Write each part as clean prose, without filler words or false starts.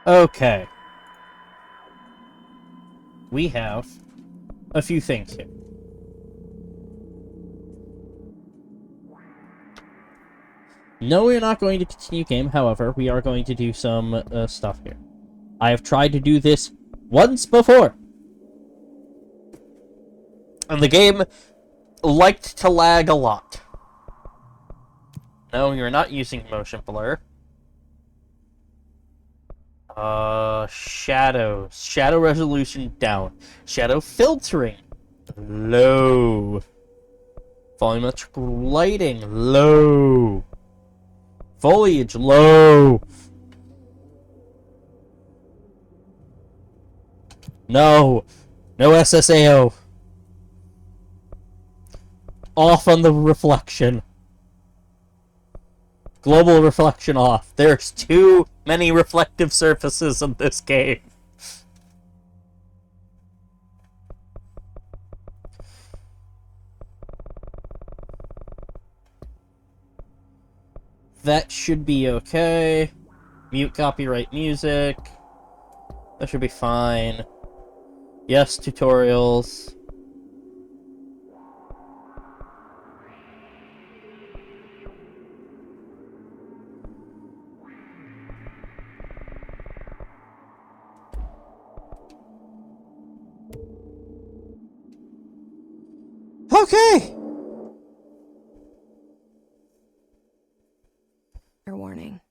Okay. We have a few things here. No, we're not going to continue game. However, we are going to do some stuff here. I have tried to do this once before. And the game liked to lag a lot. No, you're not using motion blur. Shadows. Shadow resolution down. Shadow filtering low. Volumetric lighting low. Foliage low. No. No SSAO. Off on the reflection. Global reflection off. There's too many reflective surfaces in this game. That should be okay. Mute copyright music. That should be fine. Yes, tutorials. Okay! Fair warning.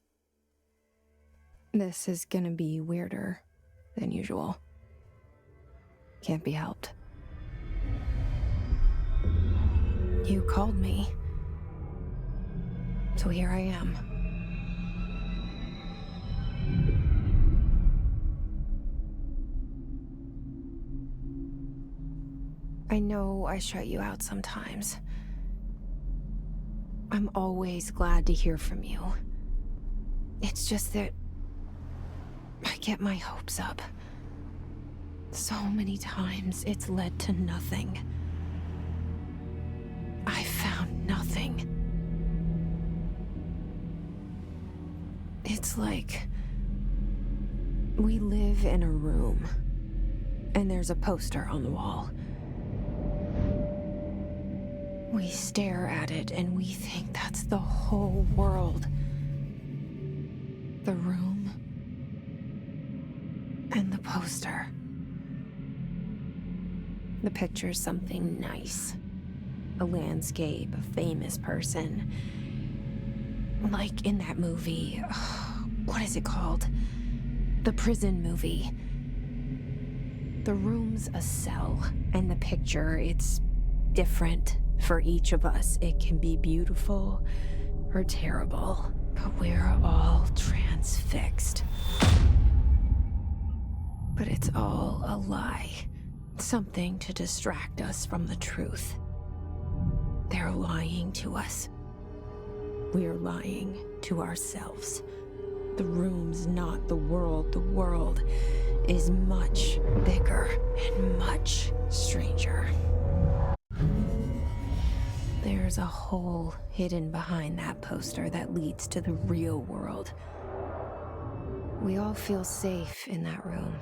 This is gonna be weirder than usual. Can't be helped. You called me. So here I am. I know I shut you out sometimes. I'm always glad to hear from you. It's just that I get my hopes up. So many times it's led to nothing. I found nothing. It's like we live in a room and there's a poster on the wall. We stare at it and we think that's the whole world. The room and the poster. The picture's something nice. A landscape, a famous person. Like in that movie, what is it called? The prison movie. The room's a cell, and the picture, it's different for each of us. It can be beautiful or terrible, but we're all transfixed. But it's all a lie. Something to distract us from the truth. They're lying to us. We're lying to ourselves. The room's not the world. The world is much bigger and much stranger. There's a hole hidden behind that poster that leads to the real world. We all feel safe in that room.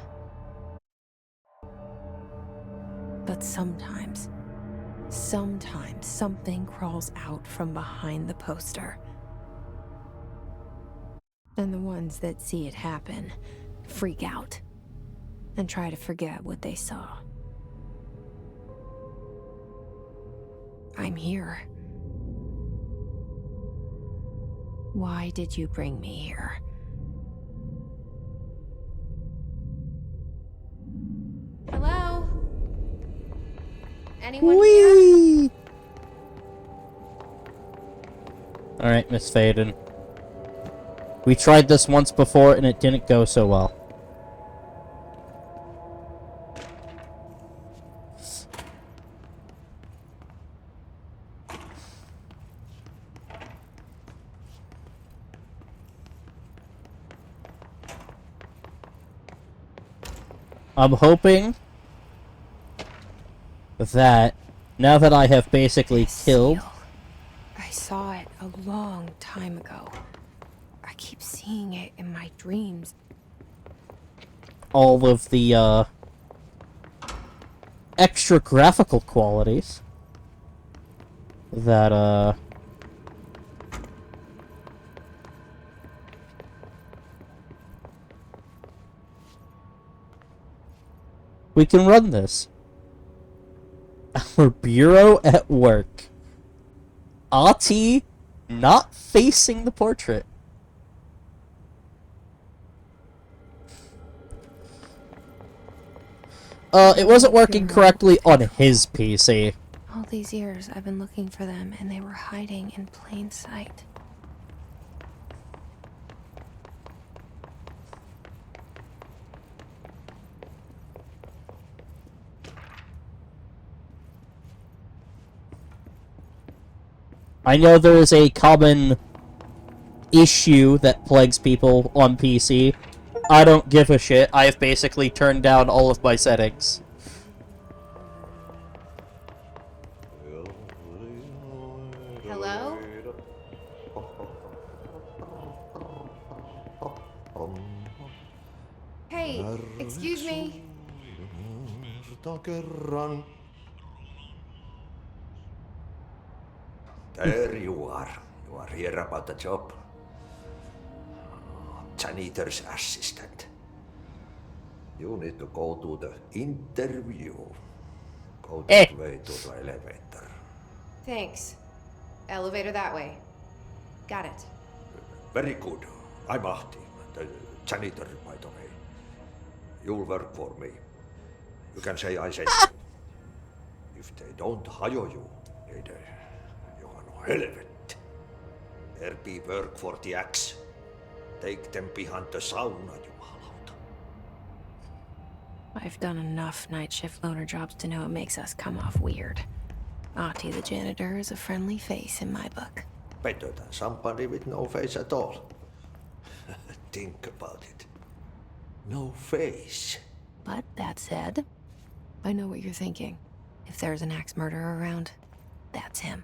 But sometimes something crawls out from behind the poster. And the ones that see it happen freak out and try to forget what they saw. I'm here. Why did you bring me here? Hello? Anyone here? Alright, Miss Faden. We tried this once before and it didn't go so well. I'm hoping that now that I have basically killed... I saw it a long time ago. I keep seeing it in my dreams. all of the, extra graphical qualities that, we can run this. Our bureau at work. Ahti not facing the portrait. It wasn't working correctly on his PC. All these years I've been looking for them, and they were hiding in plain sight. I know there is a common issue that plagues people on PC. I don't give a shit. I have basically turned down all of my settings. Hello? Hey, excuse me. There you are. You are here about the job. Janitor's assistant. You need to go to the interview. Go that way to the elevator. Thanks. Elevator that way. Got it. Very good. I'm Ahti, the janitor, by the way. You'll work for me. You can say I said so. If they don't hire you, they you are no helvet. There be work for the axe. Take them behind the sauna, jumalauta. I've done enough night shift loner jobs to know it makes us come off weird. Ahti the janitor is a friendly face in my book. Better than somebody with no face at all. Think about it. No face. But that said, I know what you're thinking. If there's an axe murderer around, that's him.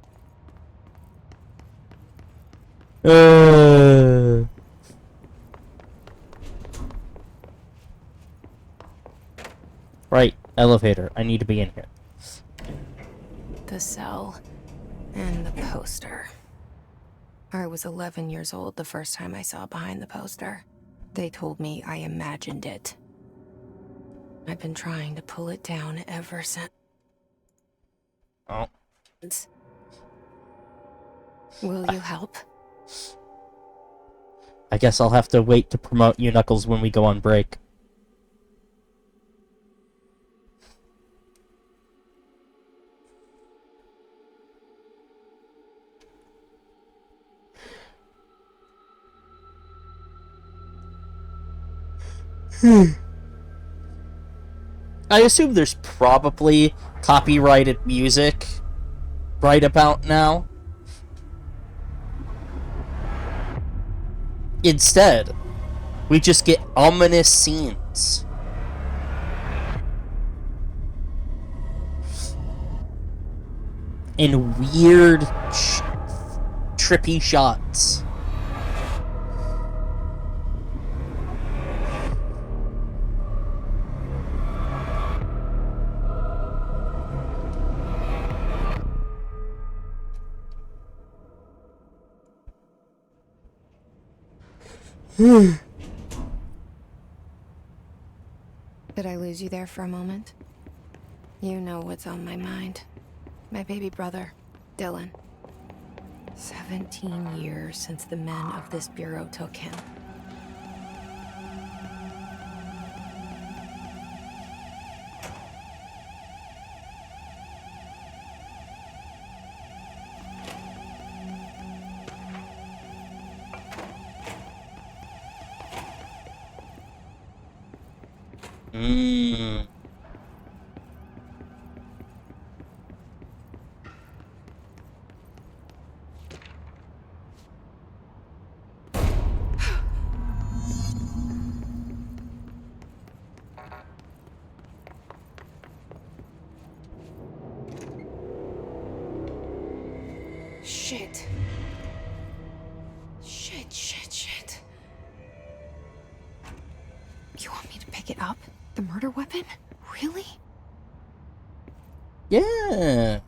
Right, elevator. I need to be in here. The cell and the poster. I was 11 years old the first time I saw behind the poster. They told me I imagined it. I've been trying to pull it down ever since. Oh. Will you help? I guess I'll have to wait to promote you, Knuckles, when we go on break. I assume there's probably copyrighted music right about now. Instead, we just get ominous scenes. And weird, trippy shots. Did I lose you there for a moment? You know what's on my mind. My baby brother, Dylan. 17 years since the men of this bureau took him. Shit. Shit. You want me to pick pick it up? The murder weapon? Really? Yeah.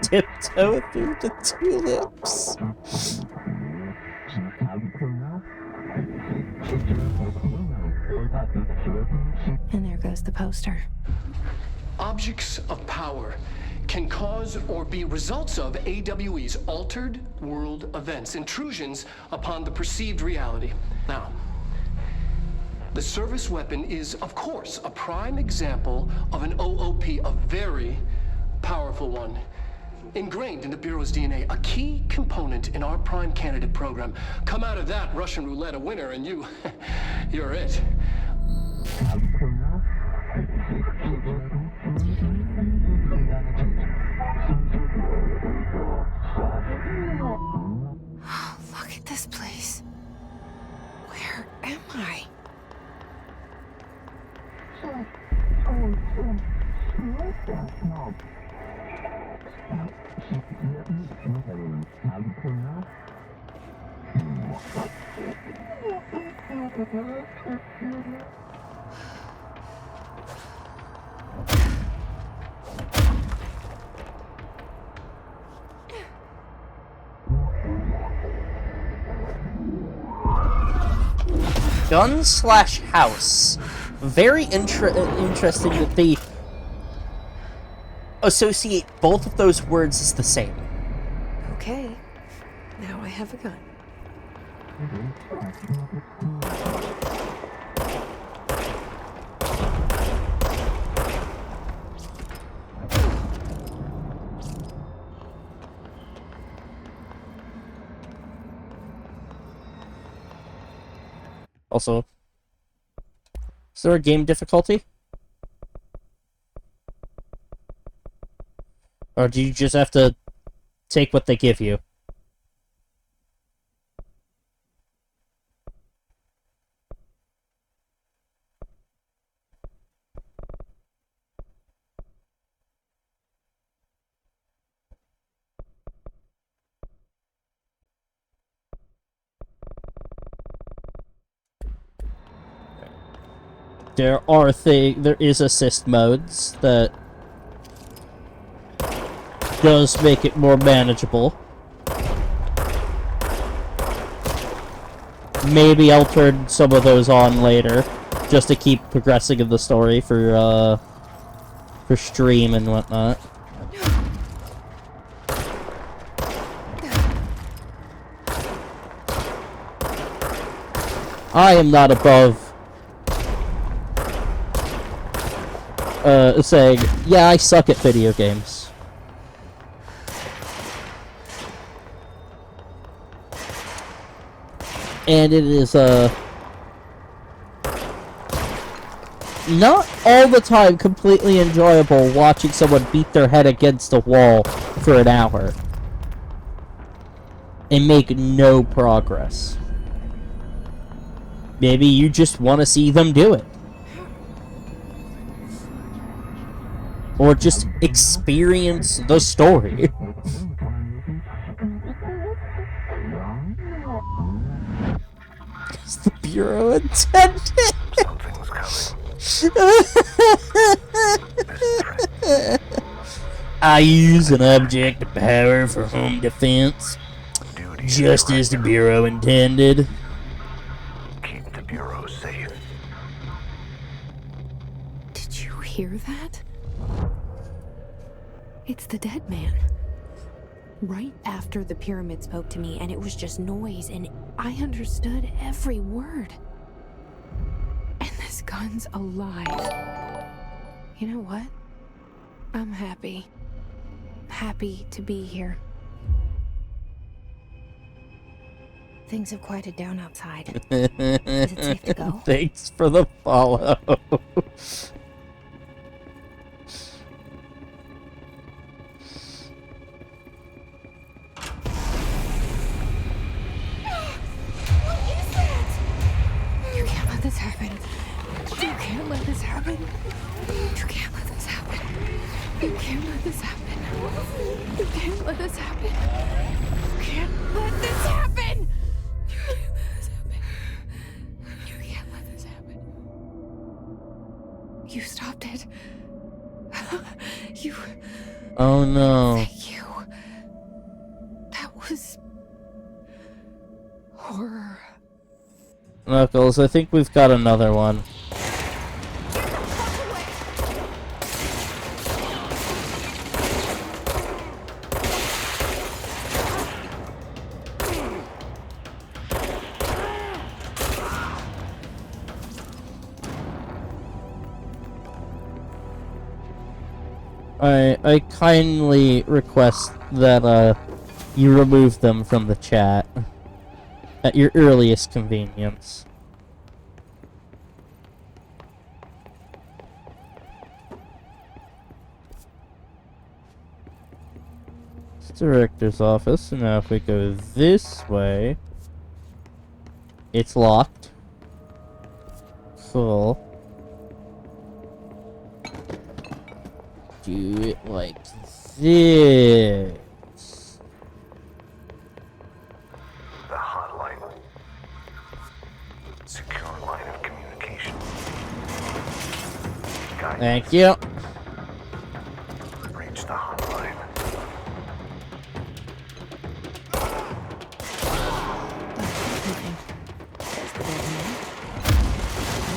Tiptoe through the tulips. And there goes the poster. Objects of power can cause or be results of AWE's altered world events, intrusions upon the perceived reality. Now, the service weapon is, of course, a prime example of an OOP, a very powerful one. Ingrained in the Bureau's DNA, a key component in our prime candidate program. Come out of that Russian roulette a winner and you're it. Look at this place. Where am I? Gun/house. Very interesting that they associate both of those words as the same. Okay. Now I have a gun. Also, is there a game difficulty? Or do you just have to take what they give you? There is assist modes that does make it more manageable. Maybe I'll turn some of those on later, just to keep progressing in the story for stream and whatnot. I am not above saying, yeah, I suck at video games. And it is, not all the time completely enjoyable watching someone beat their head against a wall for an hour and make no progress. Maybe you just want to see them do it. Or just experience the story. Is the Bureau intended? I use an object of power for home defense, just as the Bureau intended. Keep the Bureau safe. Did you hear that? It's the dead man. Right after the pyramid spoke to me, and it was just noise, and I understood every word. And this gun's alive. You know what? I'm happy. Happy to be here. Things have quieted down outside. Is it safe to go? Thanks for the follow. You can't let this happen. You can't let this happen. You can't let this happen. You can't let this happen. You can't let this happen. You can't let this happen. You can't let this happen. You can't let this happen. You stopped it. You. Oh no. Thank you. That was horror. Knuckles, I think we've got another one. I kindly request that you remove them from the chat at your earliest convenience. It's director's office, and now if we go this way, it's locked. Cool. Do it like this. The hotline. Secure line of communication. Thank you. Reach the hotline.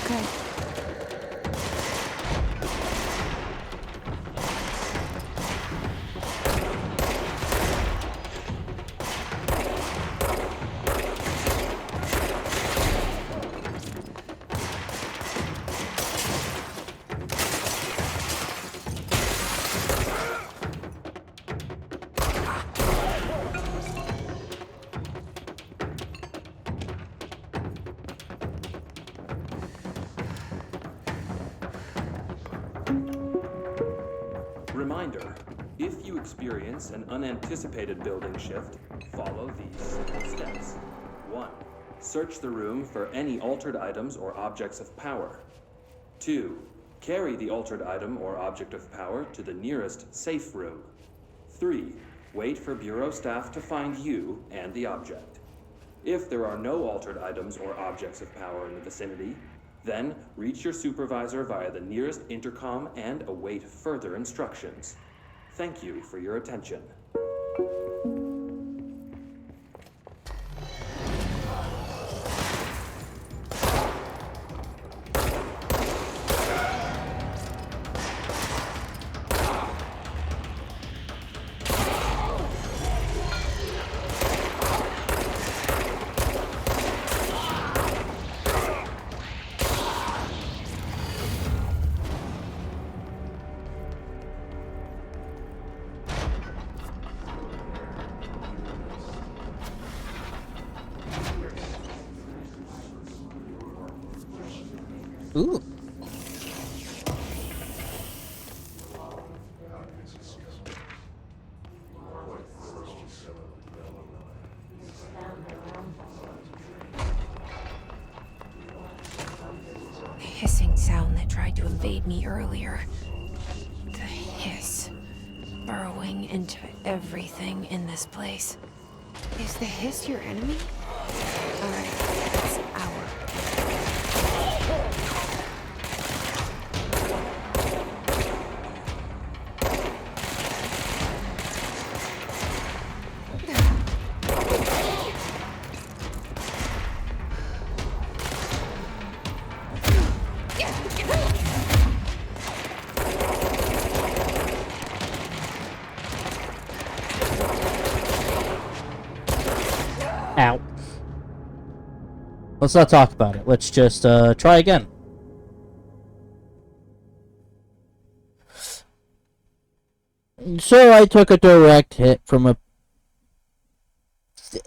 Okay. Reminder, if you experience an unanticipated building shift, follow these simple steps. 1. Search the room for any altered items or objects of power. 2. Carry the altered item or object of power to the nearest safe room. 3. Wait for Bureau staff to find you and the object. If there are no altered items or objects of power in the vicinity, then reach your supervisor via the nearest intercom and await further instructions. Thank you for your attention. Ooh. The hissing sound that tried to invade me earlier. The hiss. Burrowing into everything in this place. Is the hiss your enemy? Alright, it's our. Ow. Let's not talk about it. Let's just try again. So I took a direct hit from a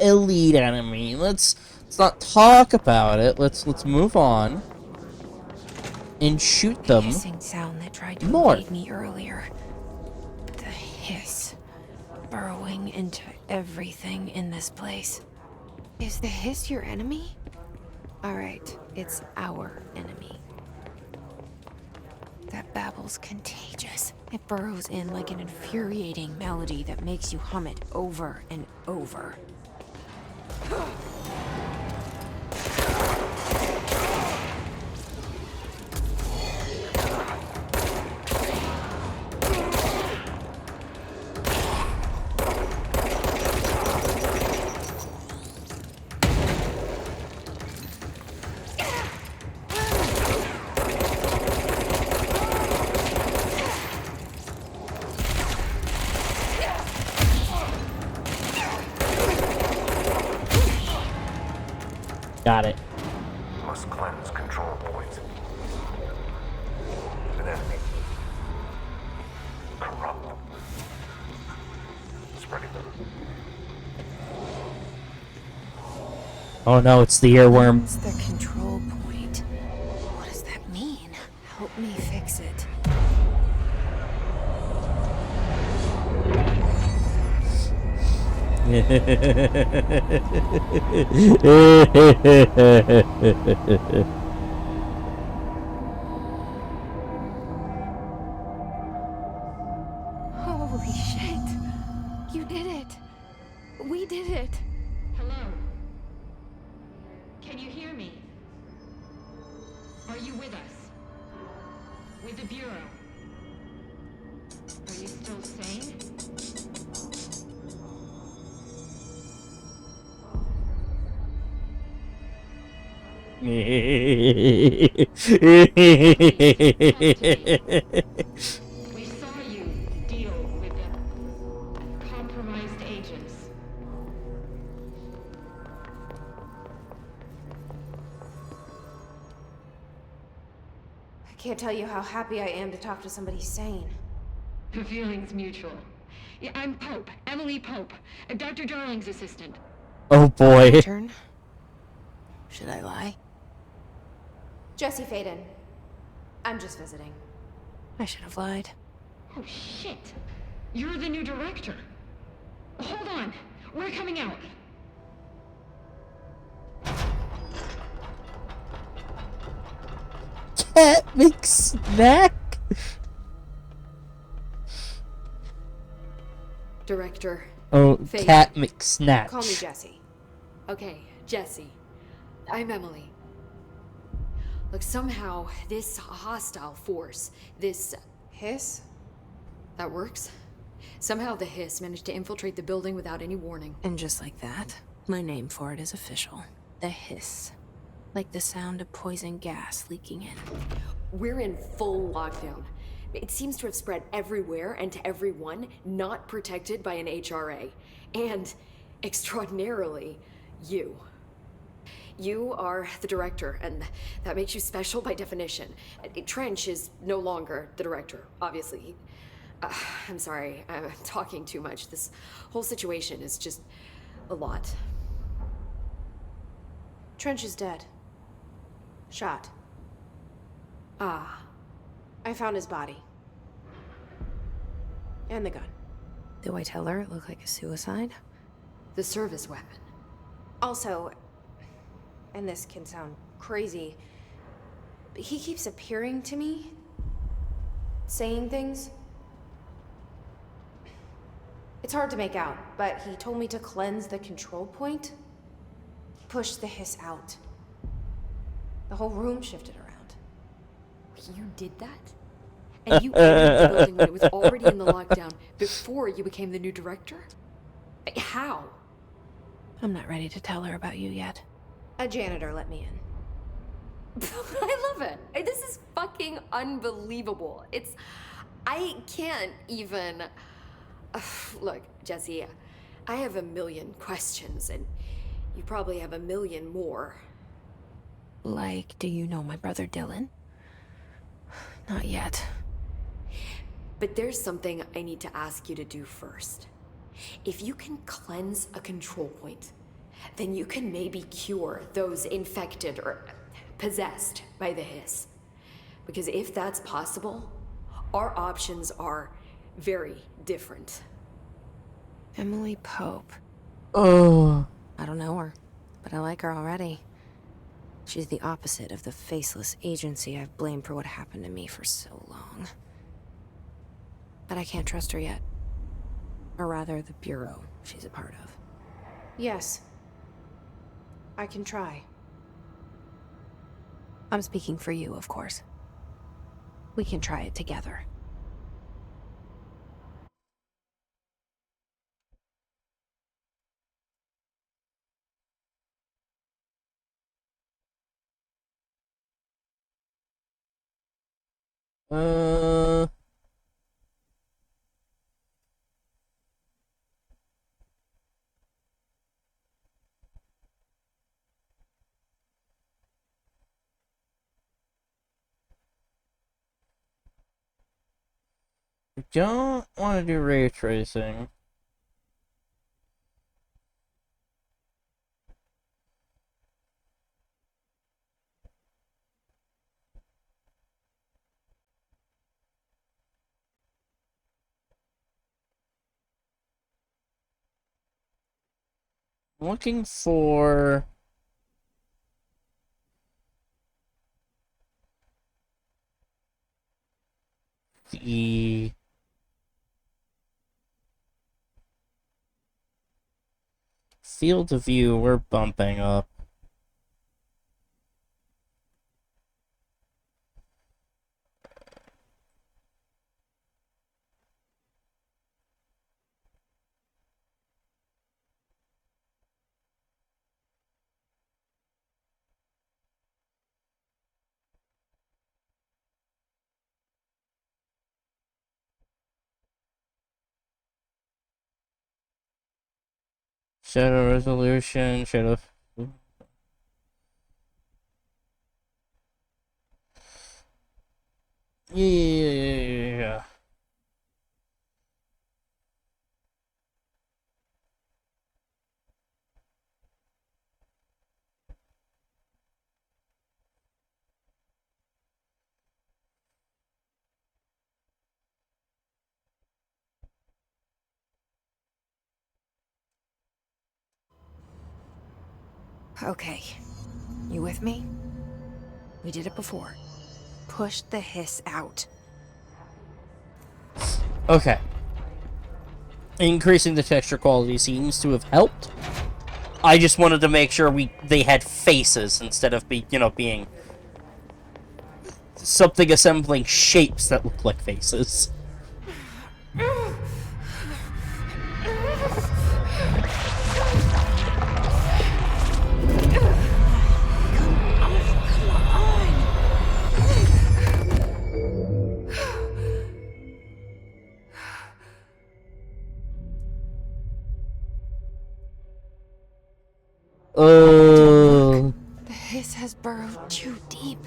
elite enemy. Let's not talk about it. Let's move on and shoot The them. hissing sound that tried to more. invade me earlier. The hiss. Burrowing into everything in this place. Is the hiss your enemy? Alright, it's our enemy. That babble's contagious. It burrows in like an infuriating melody that makes you hum it over and over. Got it. Must cleanse control points. An enemy. Corrupt. Spreading them. Oh no, it's the earworm. It's the control point. What does that mean? Help me fix it. Holy shit. You did it. We did it. Hello? Can you hear me? Are you with us? With the Bureau? Are you still sane? We saw you deal with the compromised agents. I can't tell you how happy I am to talk to somebody sane. The feeling's mutual. Yeah, I'm Pope, Emily Pope, Dr. Darling's assistant. Oh boy. Turn? Should I lie? Jesse Faden. I'm just visiting. I should have lied. Oh shit! You're the new director. Hold on, we're coming out. Cat McSnack? Director. Oh, Faden. Cat McSnatch. Call me Jesse. Okay, Jesse. I'm Emily. Look, somehow this hostile force, this Hiss? that works. Somehow the hiss managed to infiltrate the building without any warning. And just like that, my name for it is official. The hiss. Like the sound of poison gas leaking in. We're in full lockdown. It seems to have spread everywhere and to everyone not protected by an HRA. And, extraordinarily, you. You are the director, and that makes you special by definition. Trench is no longer the director, obviously. I'm sorry, I'm talking too much. This whole situation is just a lot. Trench is dead. Shot. Ah, I found his body. And the gun. Do I tell her it looked like a suicide? the service weapon. Also, and this can sound crazy, but he keeps appearing to me, saying things. It's hard to make out, but he told me to cleanse the control point. Push the hiss out. The whole room shifted around. You did that? And you entered the building when it was already in the lockdown before you became the new director? How? I'm not ready to tell her about you yet. A janitor let me in. I love it. This is fucking unbelievable. I can't even... Look, Jesse, I have a million questions, and you probably have a million more. Like, do you know my brother Dylan? Not yet. But there's something I need to ask you to do first. If you can cleanse a control point, then you can maybe cure those infected or possessed by the hiss. Because if that's possible, our options are very different. Emily Pope. Oh. I don't know her, but I like her already. She's the opposite of the faceless agency I've blamed for what happened to me for so long. But I can't trust her yet. Or rather, the Bureau she's a part of. Yes. I can try. I'm speaking for you, of course. We can try it together. Uh... I don't want to do ray tracing. I'm looking for the field of view. We're bumping up. Shadow resolution, shadow. Yeah. Okay. You with me? We did it before. Push the hiss out. Okay. Increasing the texture quality seems to have helped. I just wanted to make sure they had faces instead of being something assembling shapes that look like faces. The hiss has burrowed too deep.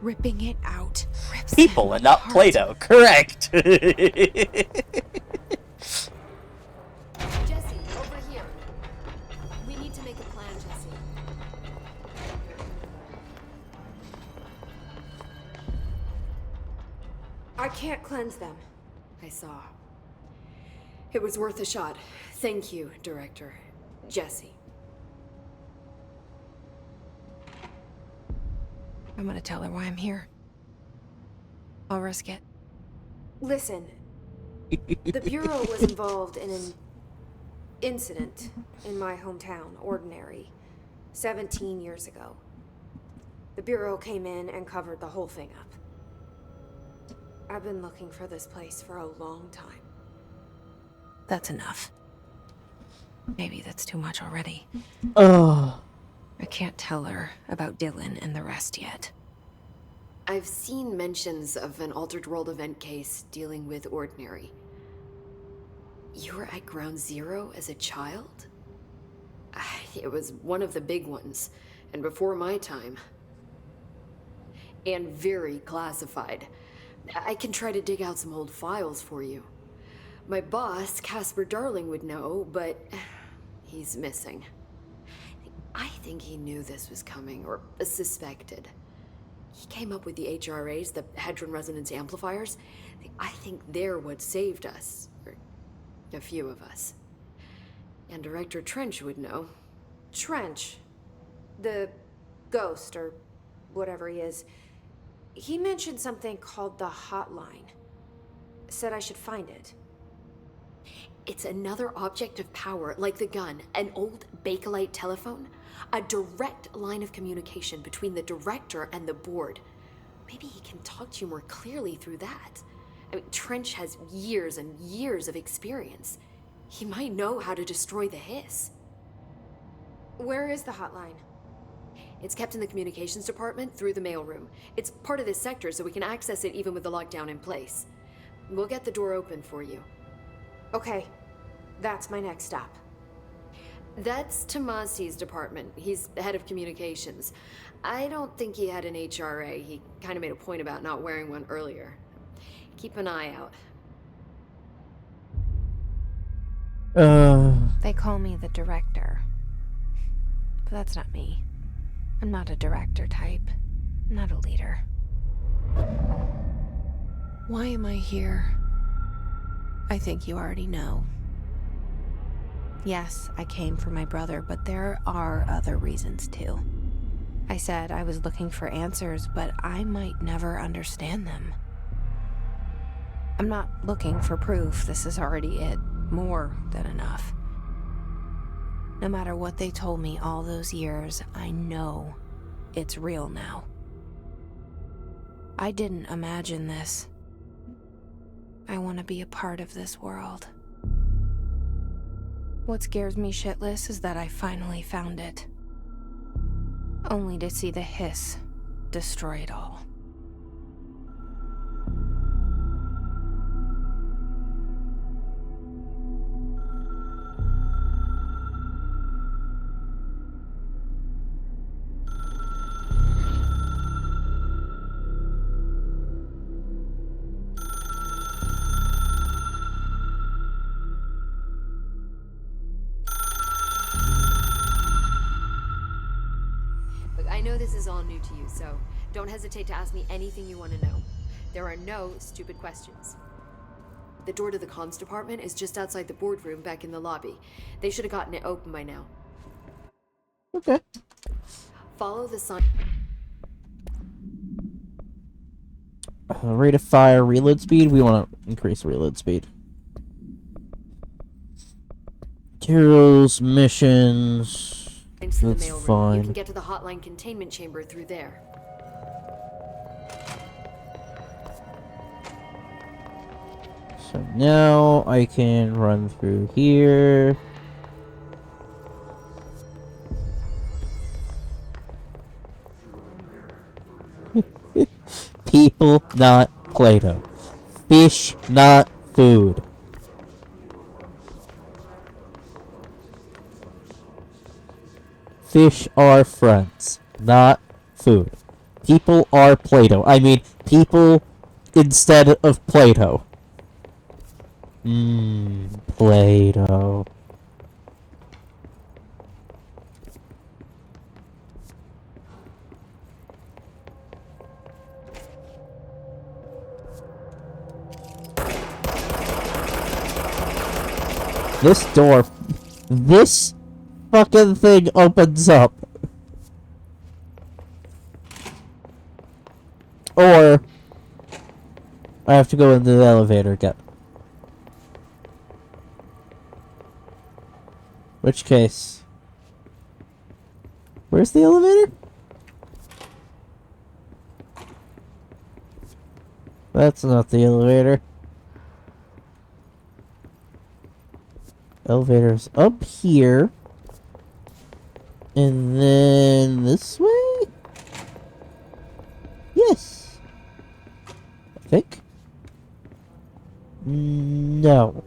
Ripping it out rips People and not apart. Play-Doh, correct. Jesse, over here. We need to make a plan, Jesse. I can't cleanse them. I saw. It was worth a shot. Thank you, Director. Jesse. I'm gonna tell her why I'm here. I'll risk it. Listen, the Bureau was involved in an incident in my hometown, Ordinary, 17 years ago. The Bureau came in and covered the whole thing up. I've been looking for this place for a long time. That's enough. Maybe that's too much already. Oh. I can't tell her about Dylan and the rest yet. I've seen mentions of an Altered World event case dealing with Ordinary. You were at Ground Zero as a child? It was one of the big ones, and before my time. And very classified. I can try to dig out some old files for you. My boss, Casper Darling, would know, but he's missing. I think he knew this was coming, or suspected. He came up with the HRAs, the Hadron Resonance Amplifiers. I think they're what saved us. Or a few of us. And Director Trench would know. Trench? The ghost, or whatever he is, he mentioned something called the hotline. Said I should find it. It's another object of power, like the gun, an old Bakelite telephone, a direct line of communication between the director and the board. Maybe he can talk to you more clearly through that. I mean, Trench has years and years of experience. He might know how to destroy the hiss. Where is the hotline? It's kept in the communications department through the mailroom. It's part of this sector, so we can access it even with the lockdown in place. We'll get the door open for you. Okay, that's my next stop. That's Tomasi's department. He's the head of communications. I don't think he had an HRA. He kind of made a point about not wearing one earlier. Keep an eye out. They call me the director. But that's not me. I'm not a director type. I'm not a leader. Why am I here? I think you already know. Yes, I came for my brother, but there are other reasons too. I said I was looking for answers, but I might never understand them. I'm not looking for proof. This is already it. More than enough. No matter what they told me all those years, I know it's real now. I didn't imagine this. I want to be a part of this world. What scares me shitless is that I finally found it. Only to see the hiss destroy it all. Look, I know this is all new to you, so don't hesitate to ask me anything you want to know. There are no stupid questions. The door to the comms department is just outside the boardroom back in the lobby. They should have gotten it open by now. Okay. Follow the sign. Rate of fire, reload speed. We want to increase reload speed. Materials, missions. Into the That's mailroom. fine. You can get to the hotline containment chamber through there. So now I can run through here. People, not Play-Doh. Fish, not food. Fish are friends, not food. People are Play-Doh. I mean, people instead of Play-Doh. Play-Doh. This fucking thing opens up. Or I have to go into the elevator again. Which case? Where's the elevator? That's not the elevator. Elevator's up here. And then this way? Yes. I think. No.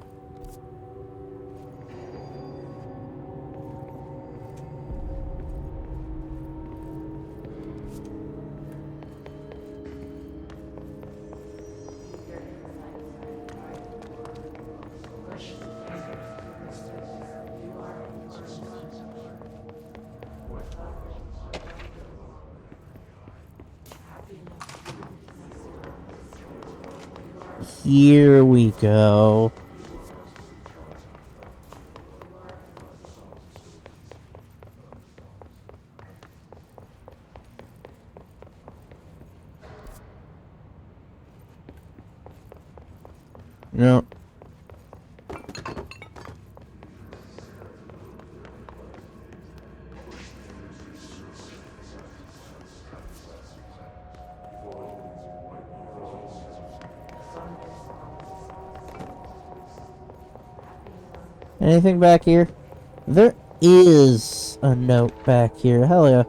Here we go. No. Anything back here? There is a note back here. Hell yeah.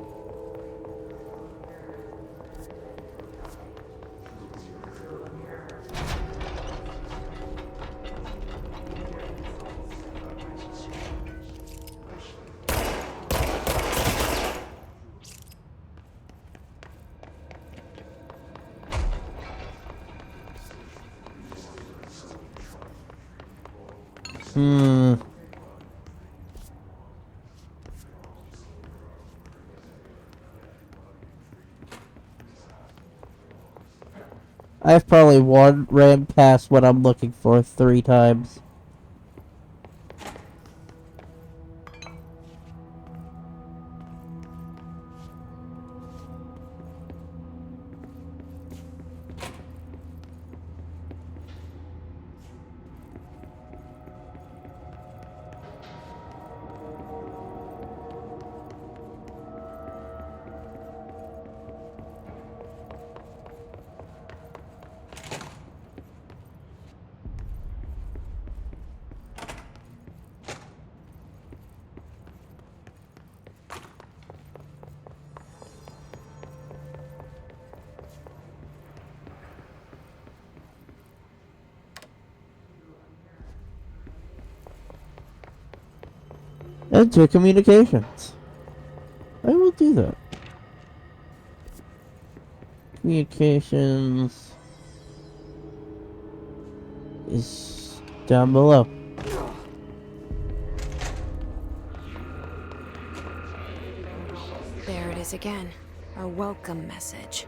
I've probably ran past what I'm looking for 3 times. Enter communications. I will do that. Communications is down below. There it is again. Our welcome message.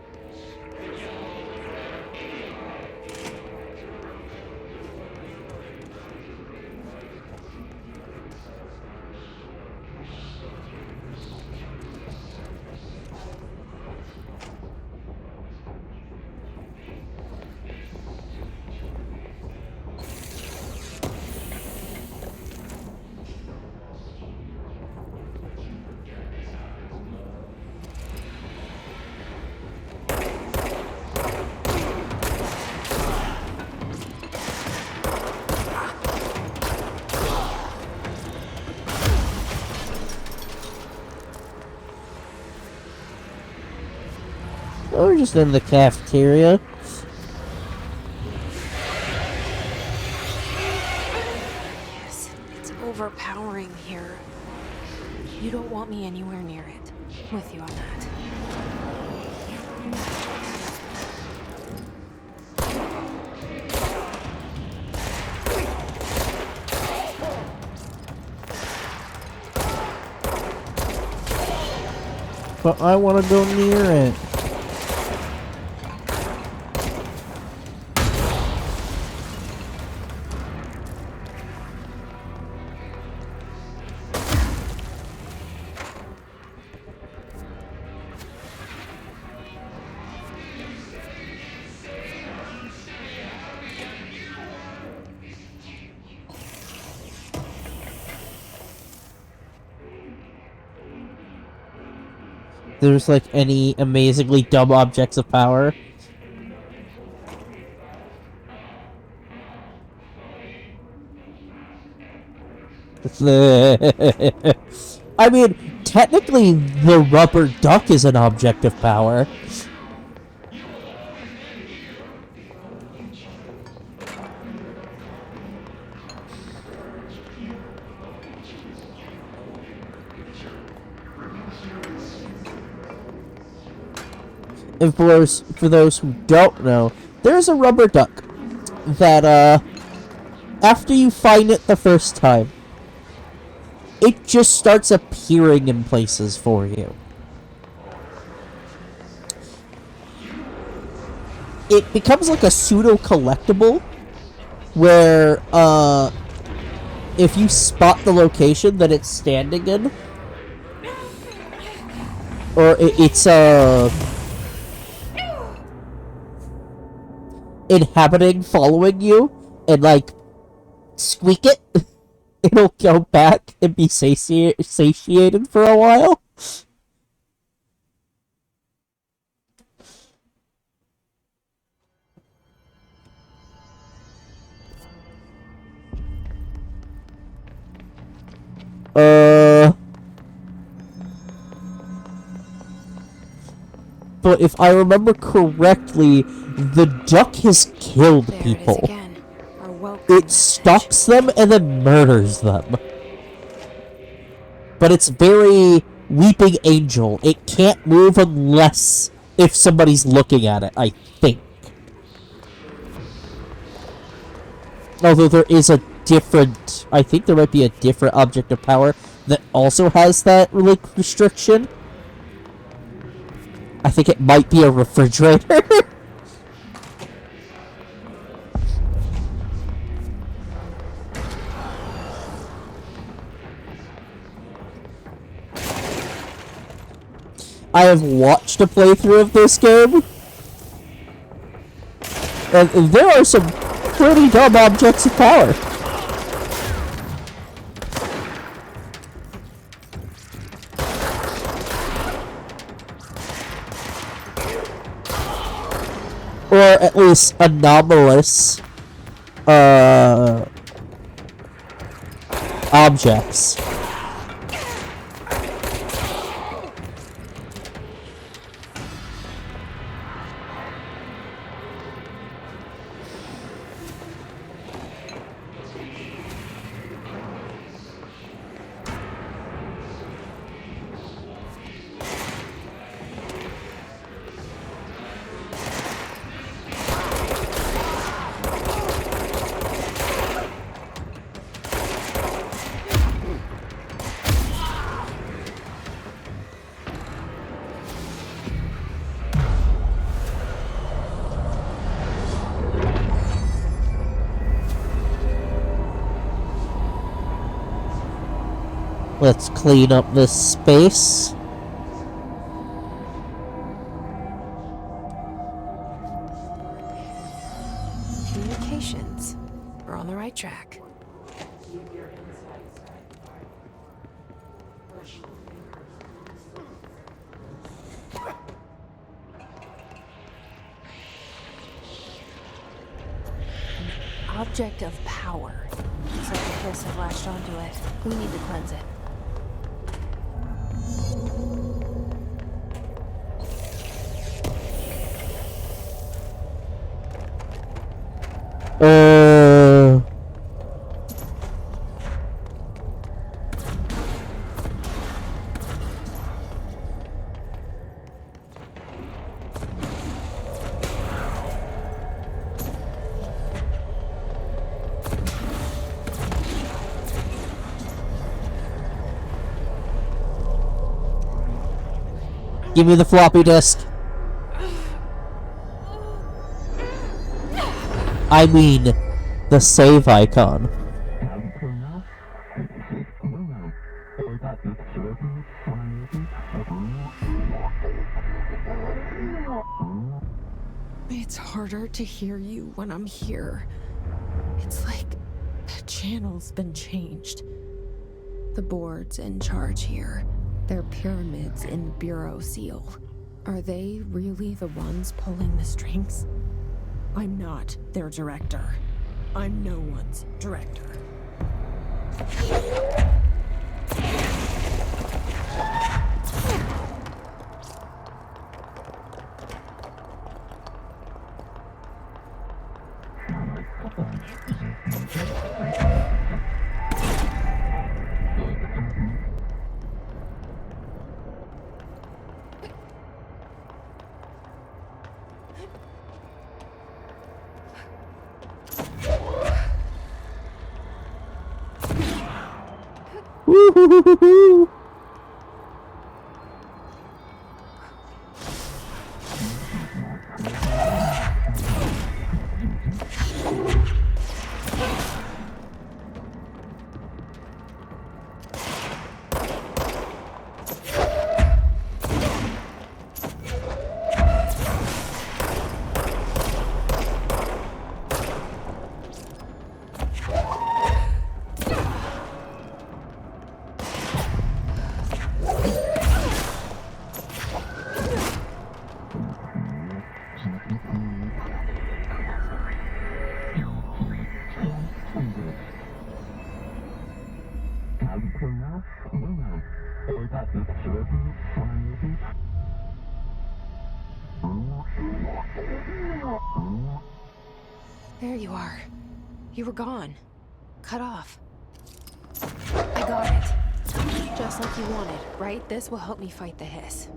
Oh, we're just in the cafeteria. Yes, it's overpowering here. You don't want me anywhere near it. With you on that. But I want to go near it. There's like any amazingly dumb objects of power. I mean, technically the rubber duck is an object of power. And for those who don't know, there's a rubber duck that, after you find it the first time, it just starts appearing in places for you. It becomes like a pseudo-collectible, where, if you spot the location that it's standing in, or it's, inhabiting, following you, and, like, squeak it, it'll go back and be satiated for a while. But if I remember correctly, the duck has killed There people. it is again. Our welcome It stalks them and then murders them. But it's very Weeping Angel. It can't move unless if somebody's looking at it, I think. Although there is a different... I think there might be a different object of power that also has that restriction. I think it might be a refrigerator. I have watched a playthrough of this game, and there are some pretty dumb objects of power. Or at least anomalous objects. Let's clean up this space. Communications. We're on the right track. Object of power. Looks like the hiss have latched onto it. We need to cleanse it. Give me the floppy disk. I mean, the save icon. It's harder to hear you when I'm here. It's like the channel's been changed. The board's in charge here. They're pyramids in the Bureau seal. Are they really the ones pulling the strings? I'm not their director. I'm no one's director. Woo-hoo-hoo-hoo-hoo. There you are. You were gone. Cut off. I got it. Just like you wanted, right? This will help me fight the hiss.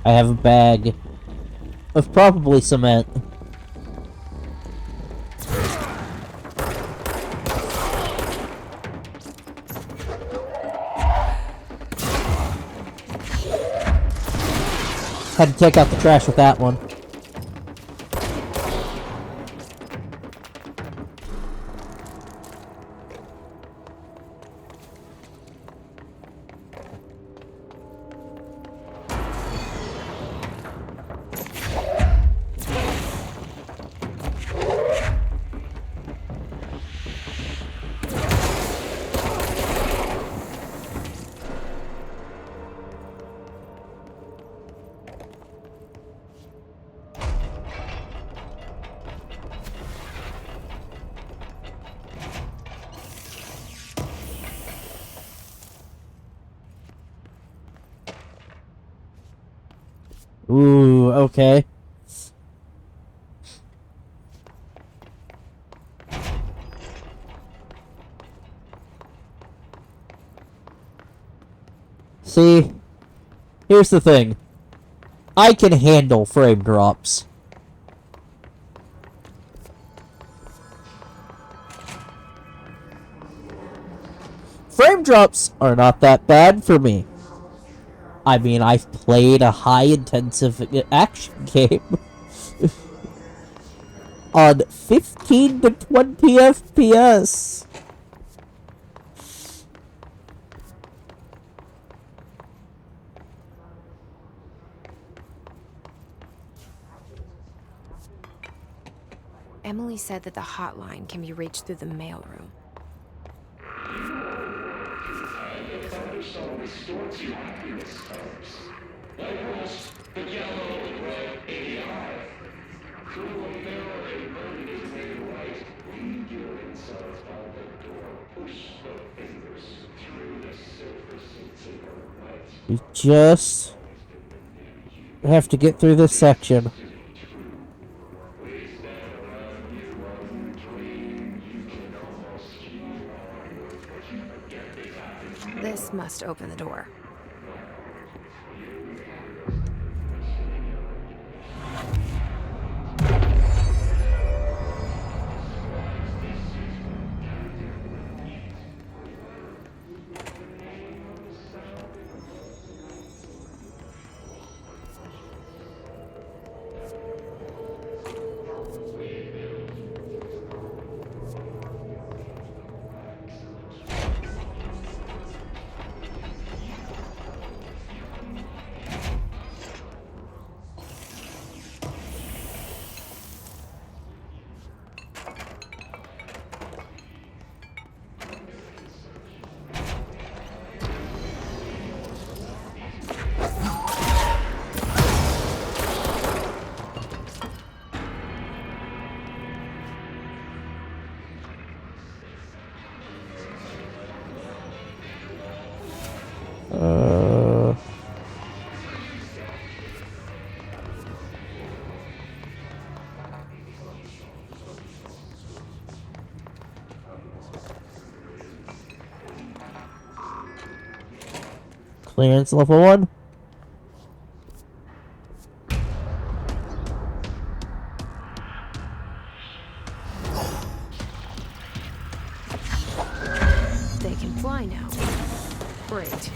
I have a bag of probably cement. Had to take out the trash with that one. Ooh, okay. See, here's the thing. I can handle frame drops. Frame drops are not that bad for me. I mean, I've played a high-intensive action game on 15 to 20 FPS. Emily said that the hotline can be reached through the mailroom. We just have to get through this section. This must open the door. Clearance level 1. They can fly now. Great.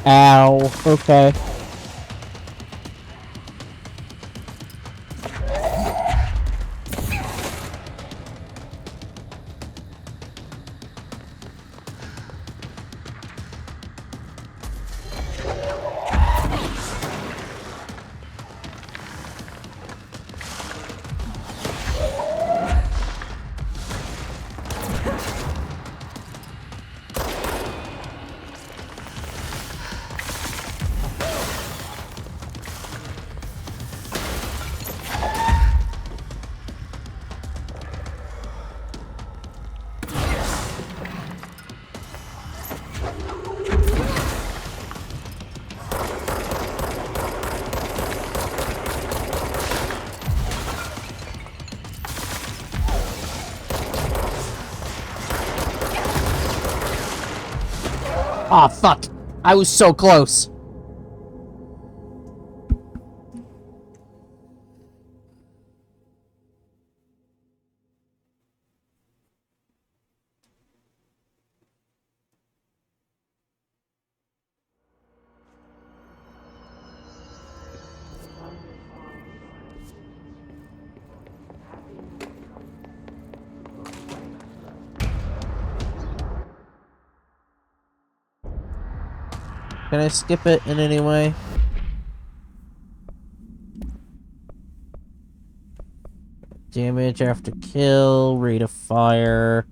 Ow. Okay. Aw, fuck. I was so close. Can I skip it in any way? Damage after kill, rate of fire.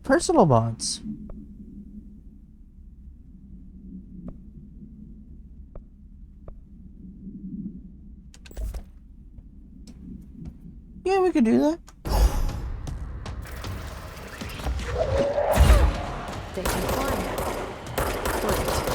Personal mods. Yeah, we could do that. They can fly now. Great.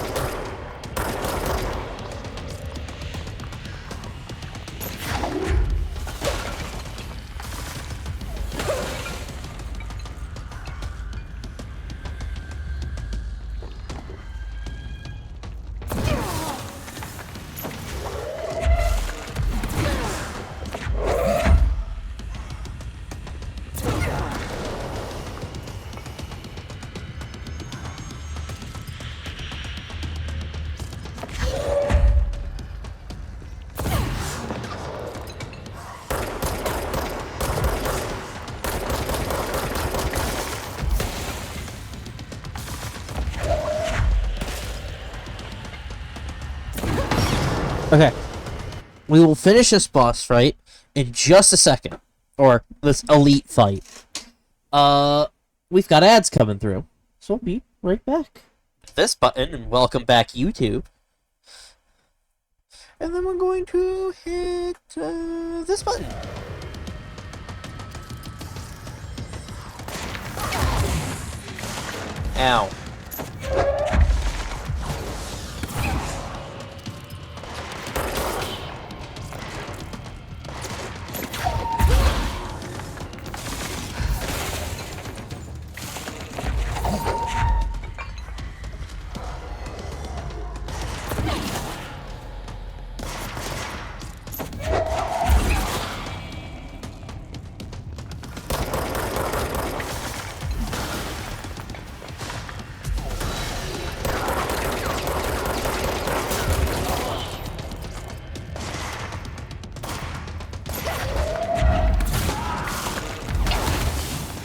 Okay. We will finish this boss fight in just a second. Or this elite fight. We've got ads coming through. So we'll be right back. This button, and welcome back, YouTube. And then we're going to hit this button. Ow.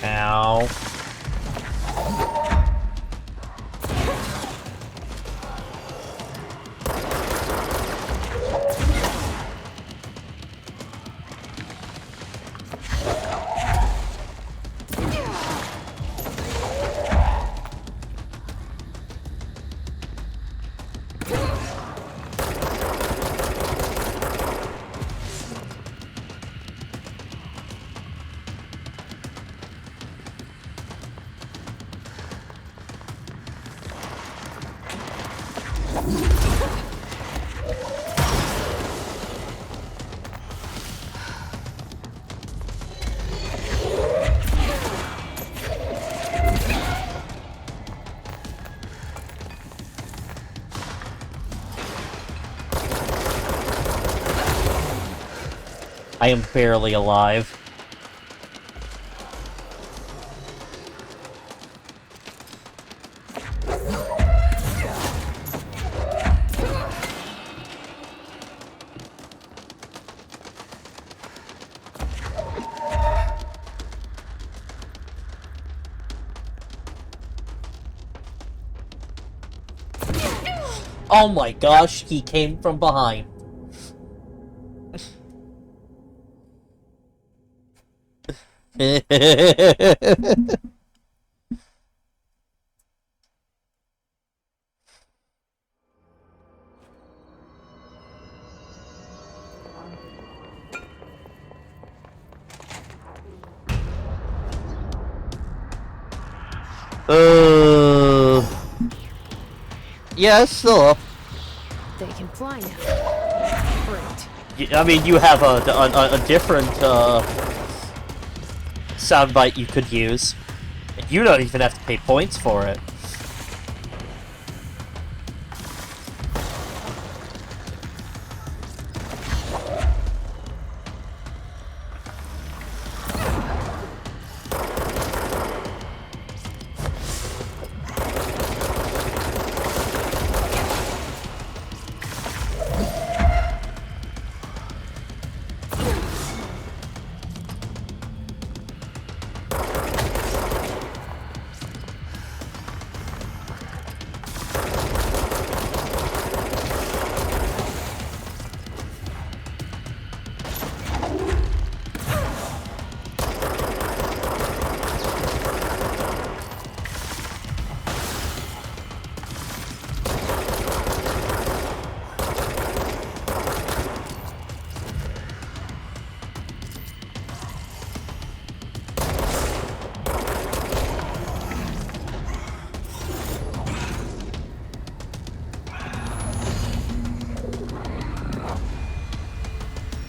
Ow. I am barely alive. Oh my gosh, he came from behind. Yeah, it's still up. They can fly now. Great. I mean, you have a different soundbite you could use. And you don't even have to pay points for it.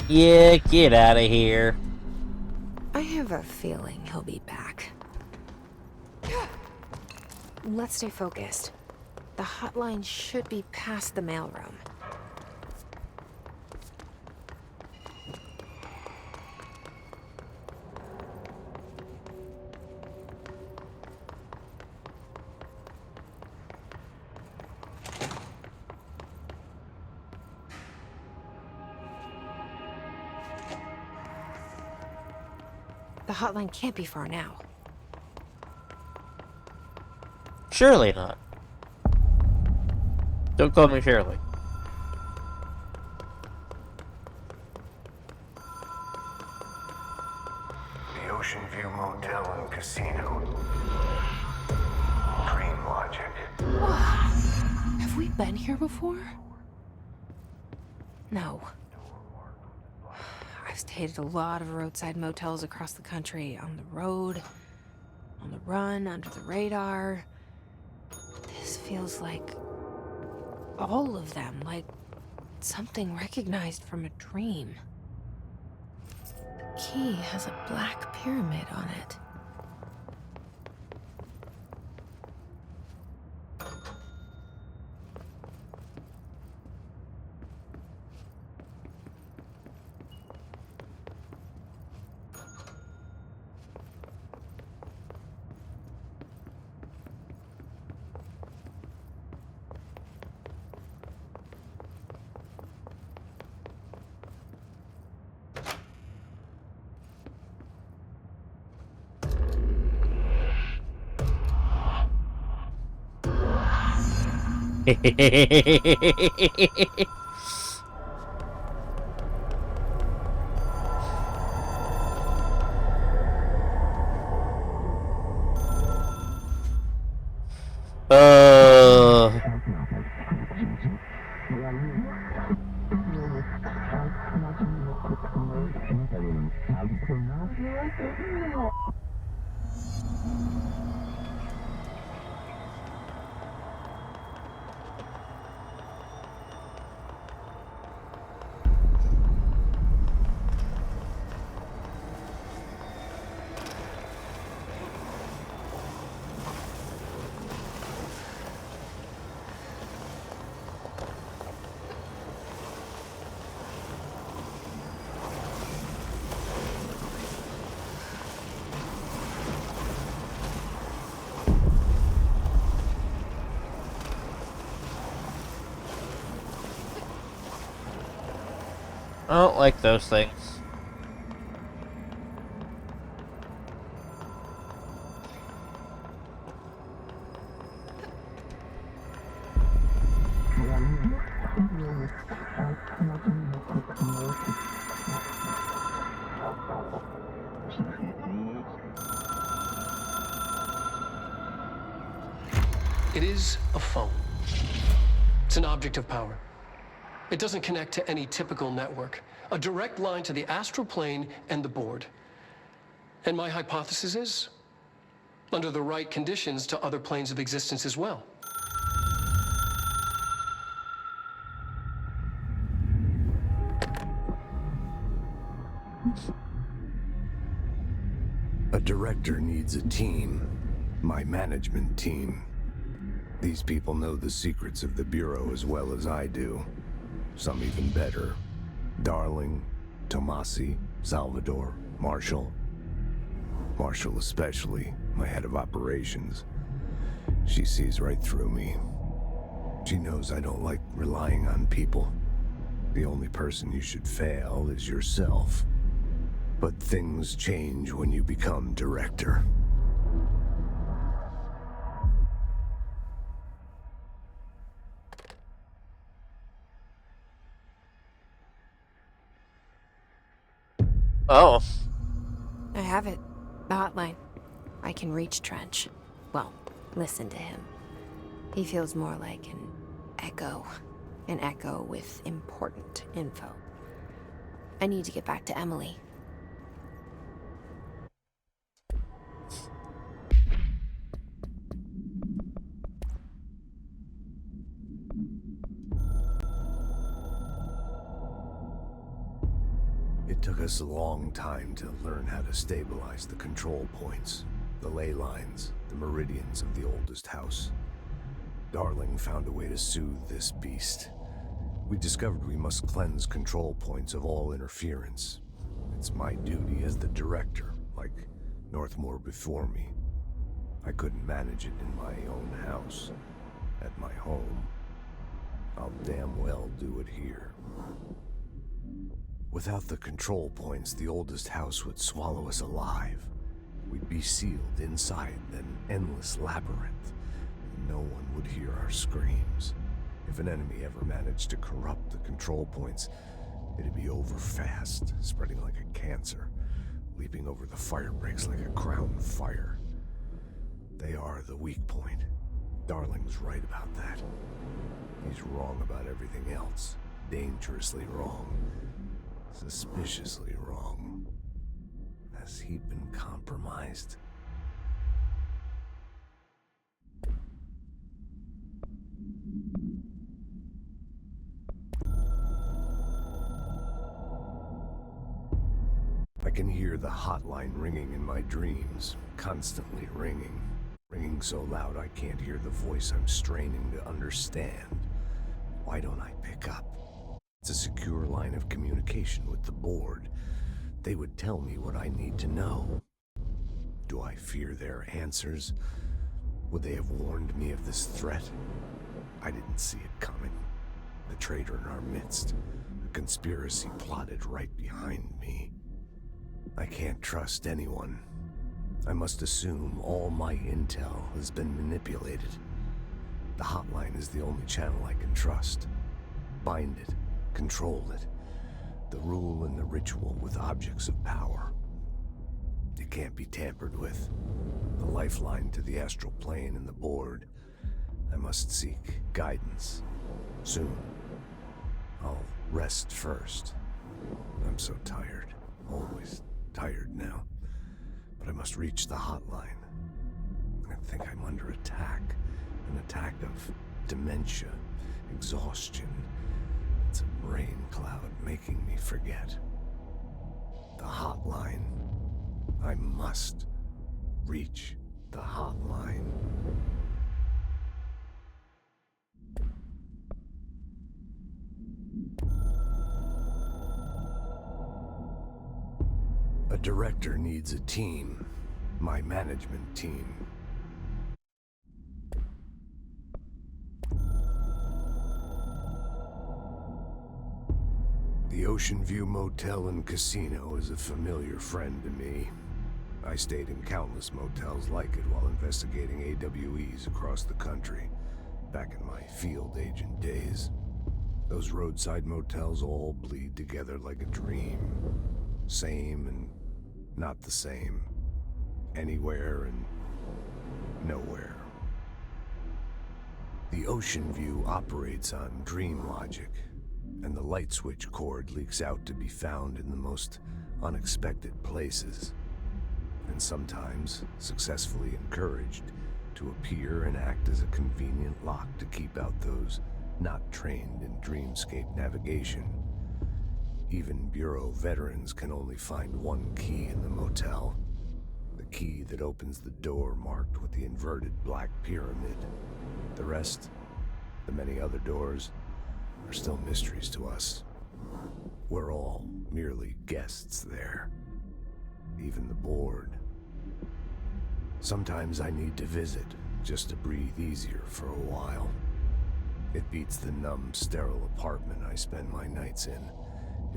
Yeah, get out of here. I have a feeling he'll be back. Let's stay focused. The hotline should be past the mailroom. The hotline can't be far now. Surely not. Don't call me Shirley. The Ocean View Motel and Casino. Dream logic. Have we been here before? No. I've stayed at a lot of roadside motels across the country, on the road, on the run, under the radar. This feels like all of them, like something recognized from a dream. The key has a black pyramid on it. I don't like those things. It is a phone. It's an object of power. It doesn't connect to any typical network. A direct line to the astral plane and the board. And my hypothesis is, under the right conditions, to other planes of existence as well. A director needs a team. My management team. These people know the secrets of the Bureau as well as I do. Some even better. Darling, Tomasi, Salvador, Marshall. Marshall especially, my head of operations. She sees right through me. She knows I don't like relying on people. The only person you should fail is yourself. But things change when you become director. Oh. I have it. The hotline. I can reach Trench. Well, listen to him. He feels more like an echo. An echo with important info. I need to get back to Emily. It took us a long time to learn how to stabilize the control points, the ley lines, the meridians of the oldest house. Darling found a way to soothe this beast. We discovered we must cleanse control points of all interference. It's my duty as the director, like Northmore before me. I couldn't manage it in my own house, at my home. I'll damn well do it here. Without the control points, the oldest house would swallow us alive. We'd be sealed inside an endless labyrinth. No one would hear our screams. If an enemy ever managed to corrupt the control points, it'd be over fast, spreading like a cancer, leaping over the fire breaks like a crown fire. They are the weak point. Darling's right about that. He's wrong about everything else. Dangerously wrong. Suspiciously wrong. Has he been compromised? I can hear the hotline ringing in my dreams, constantly ringing. Ringing so loud I can't hear the voice I'm straining to understand. Why don't I pick up? It's a secure line of communication with the board. They would tell me what I need to know. Do I fear their answers? Would they have warned me of this threat? I didn't see it coming. The traitor in our midst. A conspiracy plotted right behind me. I can't trust anyone. I must assume all my intel has been manipulated. The hotline is the only channel I can trust. Bind it. Control it. The rule and the ritual with objects of power. It can't be tampered with. The lifeline to the astral plane and the board. I must seek guidance. Soon. I'll rest first. I'm so tired. Always tired now. But I must reach the hotline. I think I'm under attack. An attack of dementia, exhaustion. It's a rain cloud making me forget. The hotline. I must reach the hotline. A director needs a team. My management team. The Ocean View Motel and Casino is a familiar friend to me. I stayed in countless motels like it while investigating AWEs across the country, back in my field agent days. Those roadside motels all bleed together like a dream. Same and not the same. Anywhere and nowhere. The Ocean View operates on dream logic, and the light switch cord leaks out to be found in the most unexpected places, and sometimes successfully encouraged to appear and act as a convenient lock to keep out those not trained in dreamscape navigation. Even Bureau veterans can only find one key in the motel. The key that opens the door marked with the inverted black pyramid. The rest, the many other doors, are still mysteries to us. We're all merely guests there. Even the board. Sometimes I need to visit, just to breathe easier for a while. It beats the numb, sterile apartment I spend my nights in,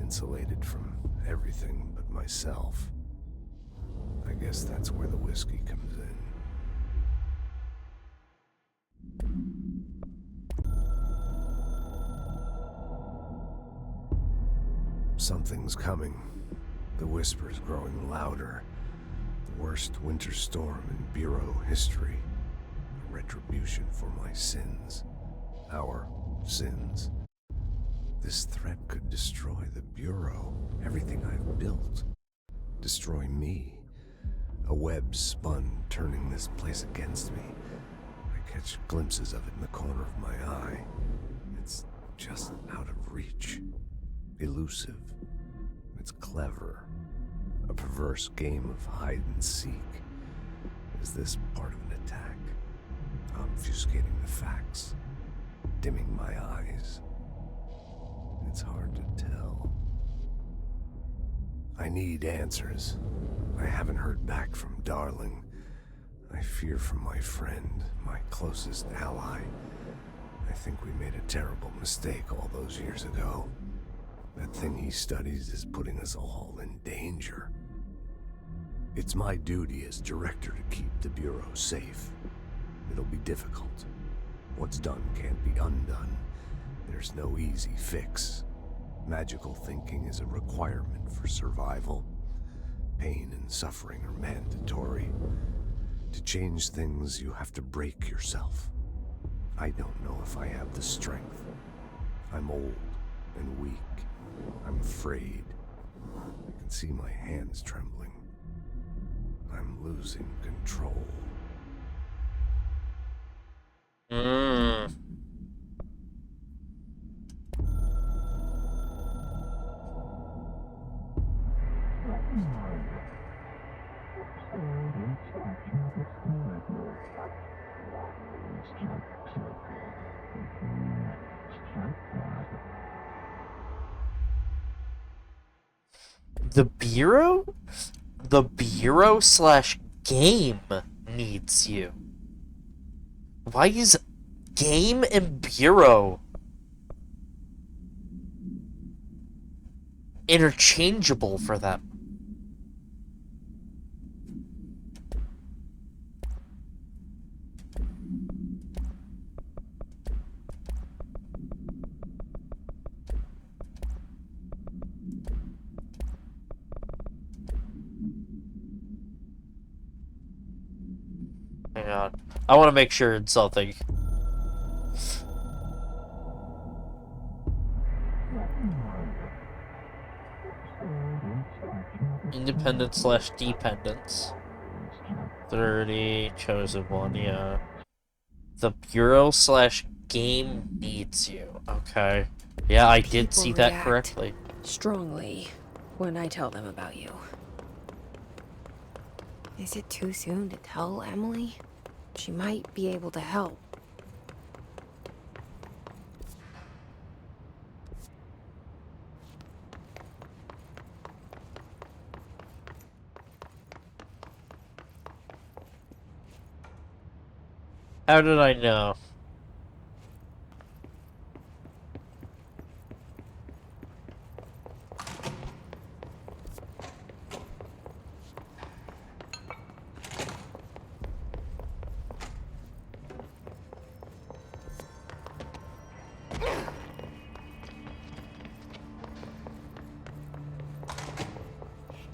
insulated from everything but myself. I guess that's where the whiskey comes in. Something's coming. The whisper's growing louder. The worst winter storm in Bureau history. A retribution for my sins. Our sins. This threat could destroy the Bureau, everything I've built. Destroy me. A web spun, turning this place against me. I catch glimpses of it in the corner of my eye. It's just out of reach. Elusive. It's clever. A perverse game of hide and seek. Is this part of an attack? Obfuscating the facts. Dimming my eyes. It's hard to tell. I need answers. I haven't heard back from Darling. I fear for my friend, my closest ally. I think we made a terrible mistake all those years ago. That thing he studies is putting us all in danger. It's my duty as director to keep the Bureau safe. It'll be difficult. What's done can't be undone. There's no easy fix. Magical thinking is a requirement for survival. Pain and suffering are mandatory. To change things, you have to break yourself. I don't know if I have the strength. I'm old and weak. I'm afraid. I can see my hands trembling. I'm losing control. The Bureau? The Bureau/game needs you. Why is game and Bureau interchangeable for them? Hang on. I want to make sure it's something. Independent/dependence. 30, chosen one, yeah. The Bureau/game needs you. Okay. Yeah, I did see that react correctly. strongly when I tell them about you. Is it too soon to tell Emily? She might be able to help. How did I know?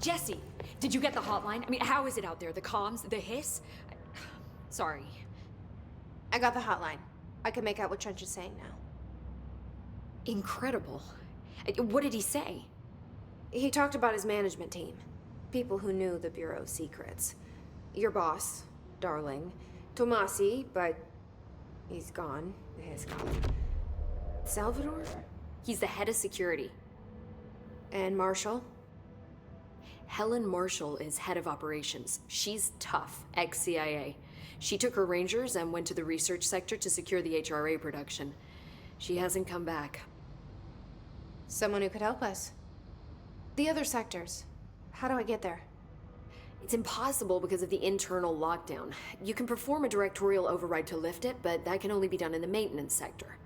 Jesse, did you get the hotline? I mean, how is it out there? The comms? The hiss? Sorry. I got the hotline. I can make out what Trench is saying now. Incredible. What did he say? He talked about his management team. People who knew the Bureau's secrets. Your boss, Darling. Tomasi, but he's gone. His gone. Salvador? He's the head of security. And Marshall? Helen Marshall is head of operations. She's tough, ex-CIA. She took her Rangers and went to the research sector to secure the HRA production. She hasn't come back. Someone who could help us. The other sectors. How do I get there? It's impossible because of the internal lockdown. You can perform a directorial override to lift it, but that can only be done in the maintenance sector.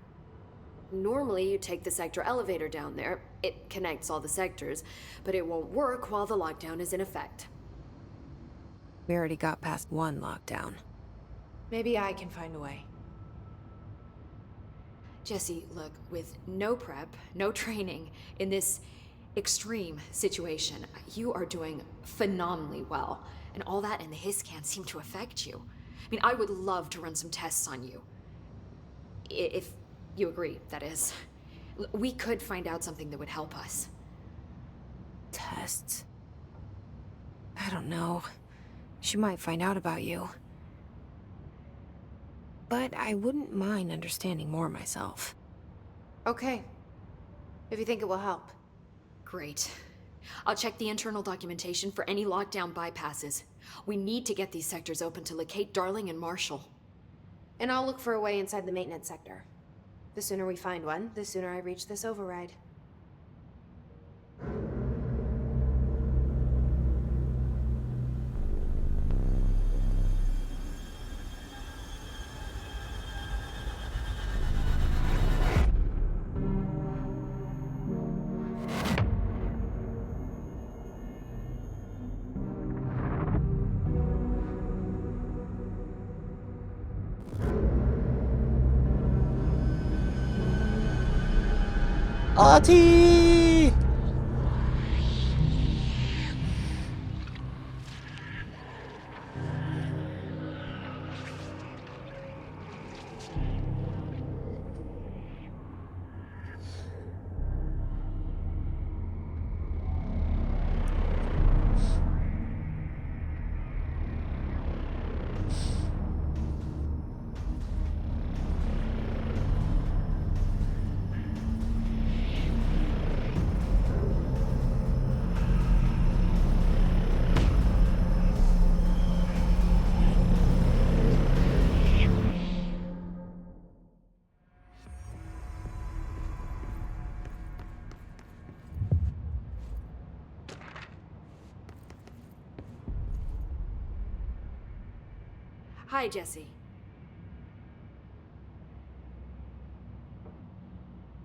Normally, you take the sector elevator down there. It connects all the sectors, but it won't work while the lockdown is in effect. We already got past one lockdown. Maybe I can find a way. Jesse, look, with no prep, no training, in this extreme situation, you are doing phenomenally well. And all that and the hiss can't seem to affect you. I mean, I would love to run some tests on you. If you agree, that is. We could find out something that would help us. Tests? I don't know. She might find out about you. But I wouldn't mind understanding more myself. Okay. If you think it will help. Great. I'll check the internal documentation for any lockdown bypasses. We need to get these sectors open to locate Darling and Marshall. And I'll look for a way inside the maintenance sector. The sooner we find one, the sooner I reach this override. Artie! Hi, Jesse.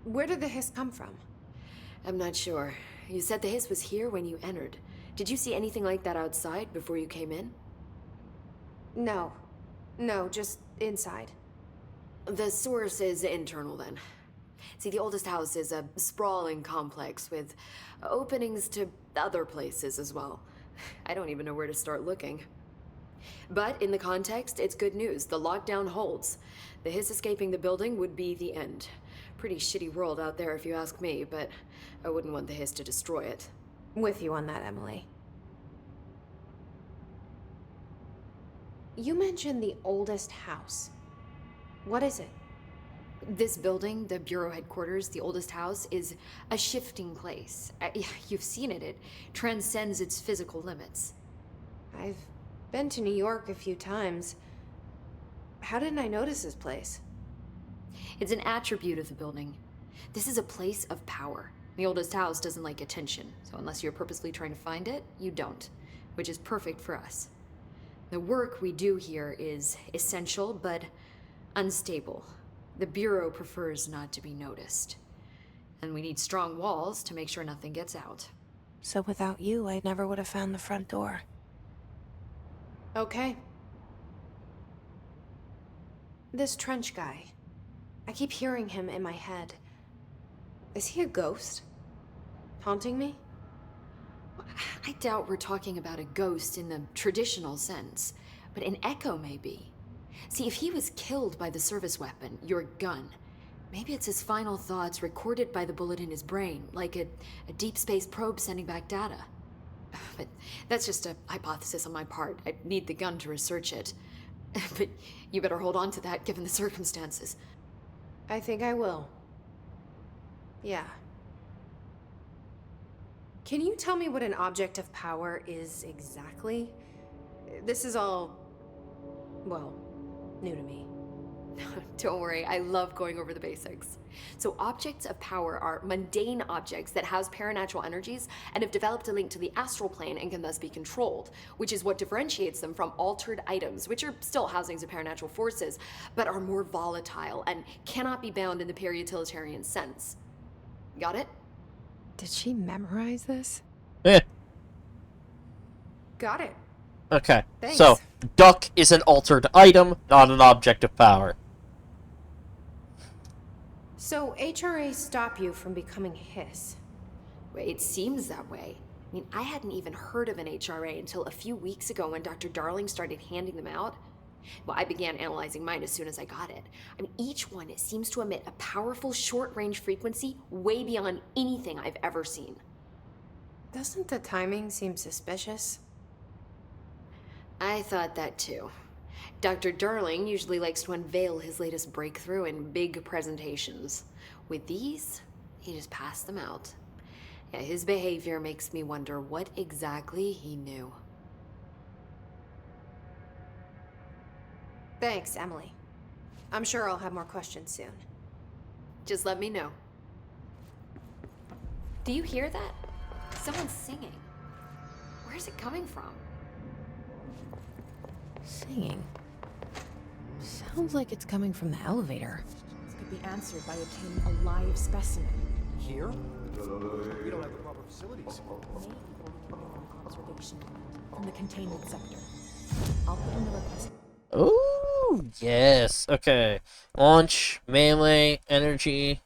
Where did the hiss come from? I'm not sure. You said the hiss was here when you entered. Did you see anything like that outside before you came in? No. No, just inside. The source is internal, then. See, the oldest house is a sprawling complex with openings to other places as well. I don't even know where to start looking. But in the context, it's good news. The lockdown holds. The hiss escaping the building would be the end. Pretty shitty world out there if you ask me, but I wouldn't want the hiss to destroy it. With you on that, Emily. You mentioned the oldest house. What is it? This building, the Bureau headquarters, the oldest house, is a shifting place. You've seen it. It transcends its physical limits. I've been to New York a few times. How didn't I notice this place? It's an attribute of the building. This is a place of power. The oldest house doesn't like attention, so unless you're purposely trying to find it, you don't, which is perfect for us. The work we do here is essential, but unstable. The Bureau prefers not to be noticed. And we need strong walls to make sure nothing gets out. So without you, I never would have found the front door. Okay. This Trench guy. I keep hearing him in my head. Is he a ghost? Haunting me? I doubt we're talking about a ghost in the traditional sense, but an echo maybe. See, if he was killed by the service weapon, your gun, maybe it's his final thoughts recorded by the bullet in his brain, like a deep space probe sending back data. But that's just a hypothesis on my part. I'd need the gun to research it. But you better hold on to that given the circumstances. I think I will. Yeah. Can you tell me what an object of power is exactly? This is all, well, new to me. Don't worry, I love going over the basics. So objects of power are mundane objects that house paranatural energies and have developed a link to the astral plane and can thus be controlled, which is what differentiates them from altered items, which are still housings of paranatural forces, but are more volatile and cannot be bound in the peri-utilitarian sense. Got it? Did she memorize this? Eh. Got it. Okay. Thanks. So, duck is an altered item, not an object of power. So HRA stop you from becoming Hiss? Well, it seems that way. I mean, I hadn't even heard of an HRA until a few weeks ago when Dr. Darling started handing them out. Well, I began analyzing mine as soon as I got it. I mean, each one seems to emit a powerful short-range frequency way beyond anything I've ever seen. Doesn't the timing seem suspicious? I thought that too. Dr. Darling usually likes to unveil his latest breakthrough in big presentations. With these, he just passed them out. Yeah, his behavior makes me wonder what exactly he knew. Thanks, Emily. I'm sure I'll have more questions soon. Just let me know. Do you hear that? Someone's singing. Where's it coming from? Singing. Sounds like it's coming from the elevator. This could be answered by obtaining a live specimen. Here? We don't have the proper facilities. May on conservation from the containment sector. I'll put in the request. Ooh, yes. Okay. Launch, melee, energy,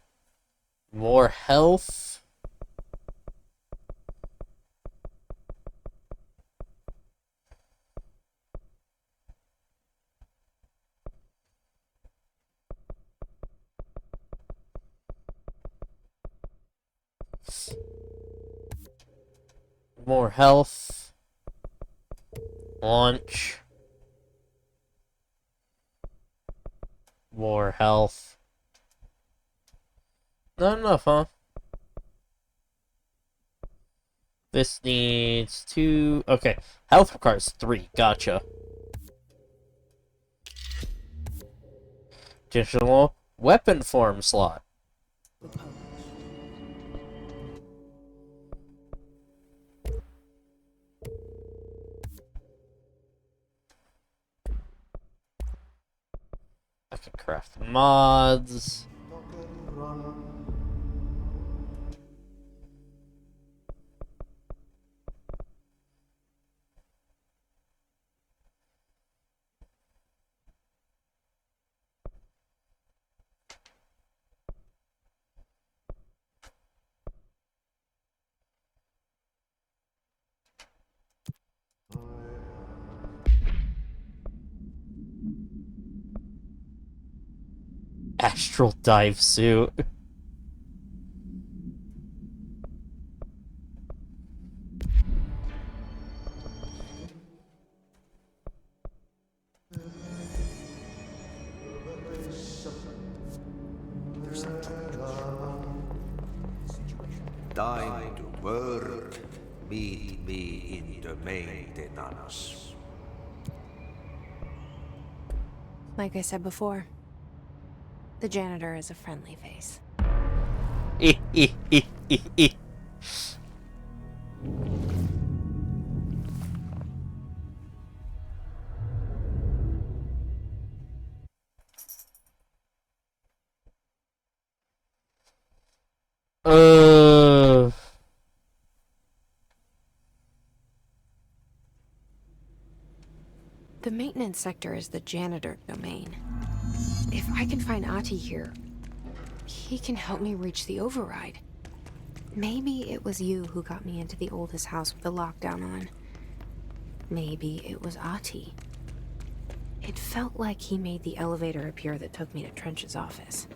more health. More health. Launch. More health. Not enough, huh? This needs 2. Okay. Health requires 3. Gotcha. Additional weapon form slot. I can craft mods. Astral dive suit. Time to work. Meet me in the maintenance. Like I said before, the janitor is a friendly face. The maintenance sector is the janitor domain. If I can find Ahti here, He can help me reach the override. Maybe it was you who got me into the oldest house with the lockdown on. Maybe it was Ahti. It felt like he made the elevator appear that took me to Trench's office.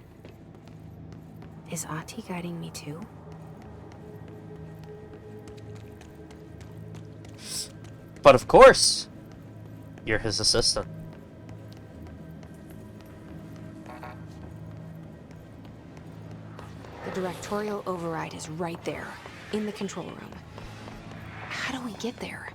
Is Ahti guiding me too? But of course, you're his assistant. The directorial override is right there, in the control room. How do we get there?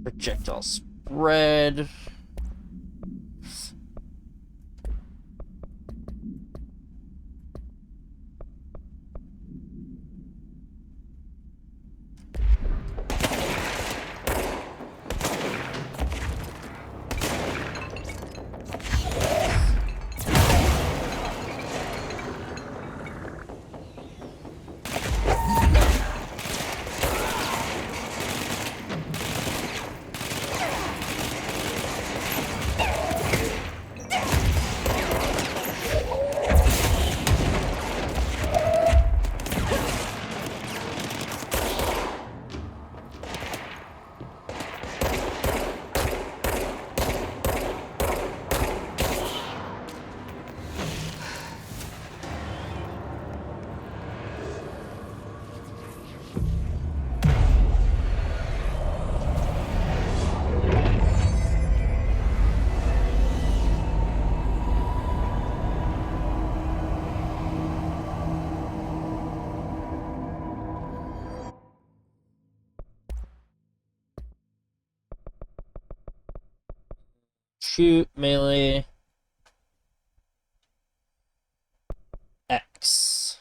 Projectile spread. Shoot, melee. X.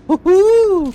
Woohoo!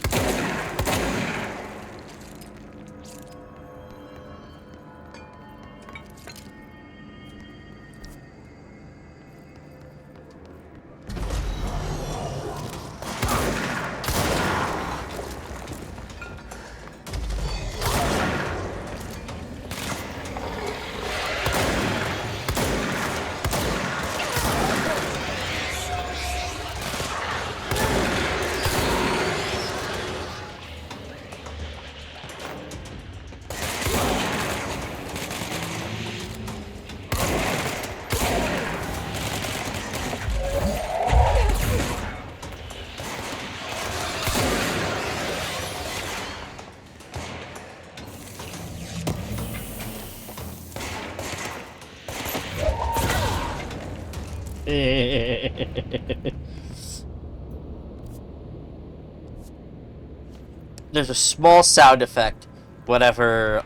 There's a small sound effect whenever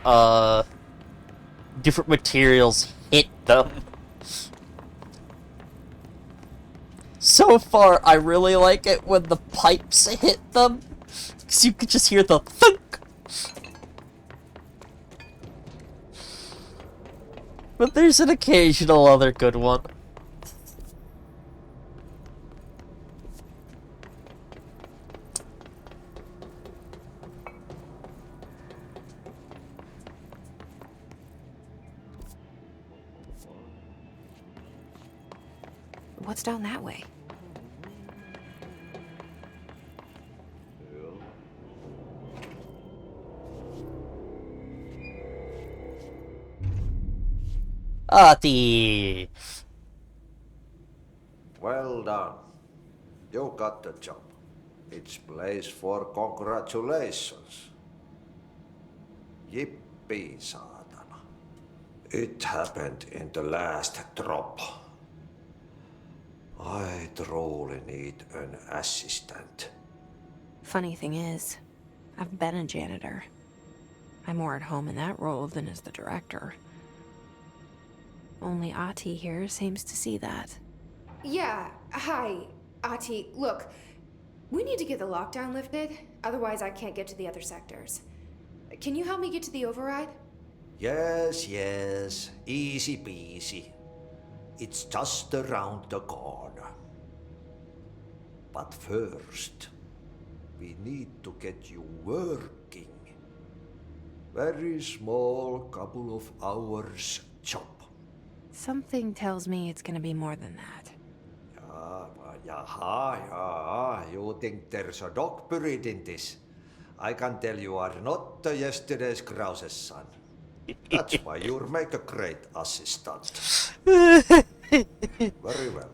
different materials hit them. So far, I really like it when the pipes hit them, because you could just hear the thunk. But there's an occasional other good one. What's down that way? Ahti! Well done. You got the job. It's place for congratulations. Yippee, saatana. It happened in the last drop. I truly need an assistant. Funny thing is, I've been a janitor. I'm more at home in that role than as the director. Only Ahti here seems to see that. Yeah, hi, Ahti. Look, We need to get the lockdown lifted, otherwise I can't get to the other sectors. Can you help me get to the override? Yes, yes. Easy peasy. It's just around the corner. But first, we need to get you working. Very small, couple of hours job. Something tells me it's gonna be more than that. Yeah. You think there's a dog buried in this? I can tell you are not yesterday's Krause's son. That's why you'll make a great assistant. Very well.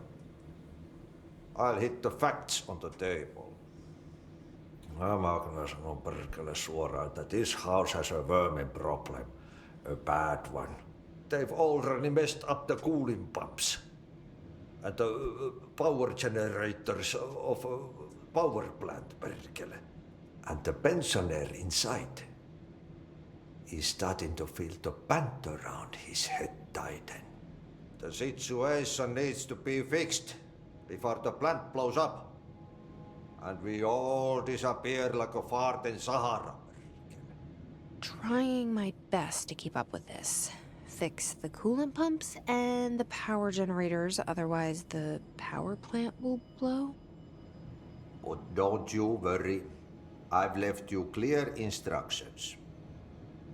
I'll hit the facts on the table. Mä kyllä sanon perkele suoraan, että this house has a vermin problem. A bad one. They've already messed up the cooling pumps. And the power generators of a power plant, perkele. And the pensioner inside is starting to feel the band around his head tighten. The situation needs to be fixed before the plant blows up. And we all disappear like a fart in Sahara. Trying my best to keep up with this. Fix the coolant pumps and the power generators, otherwise the power plant will blow. But don't you worry. I've left you clear instructions.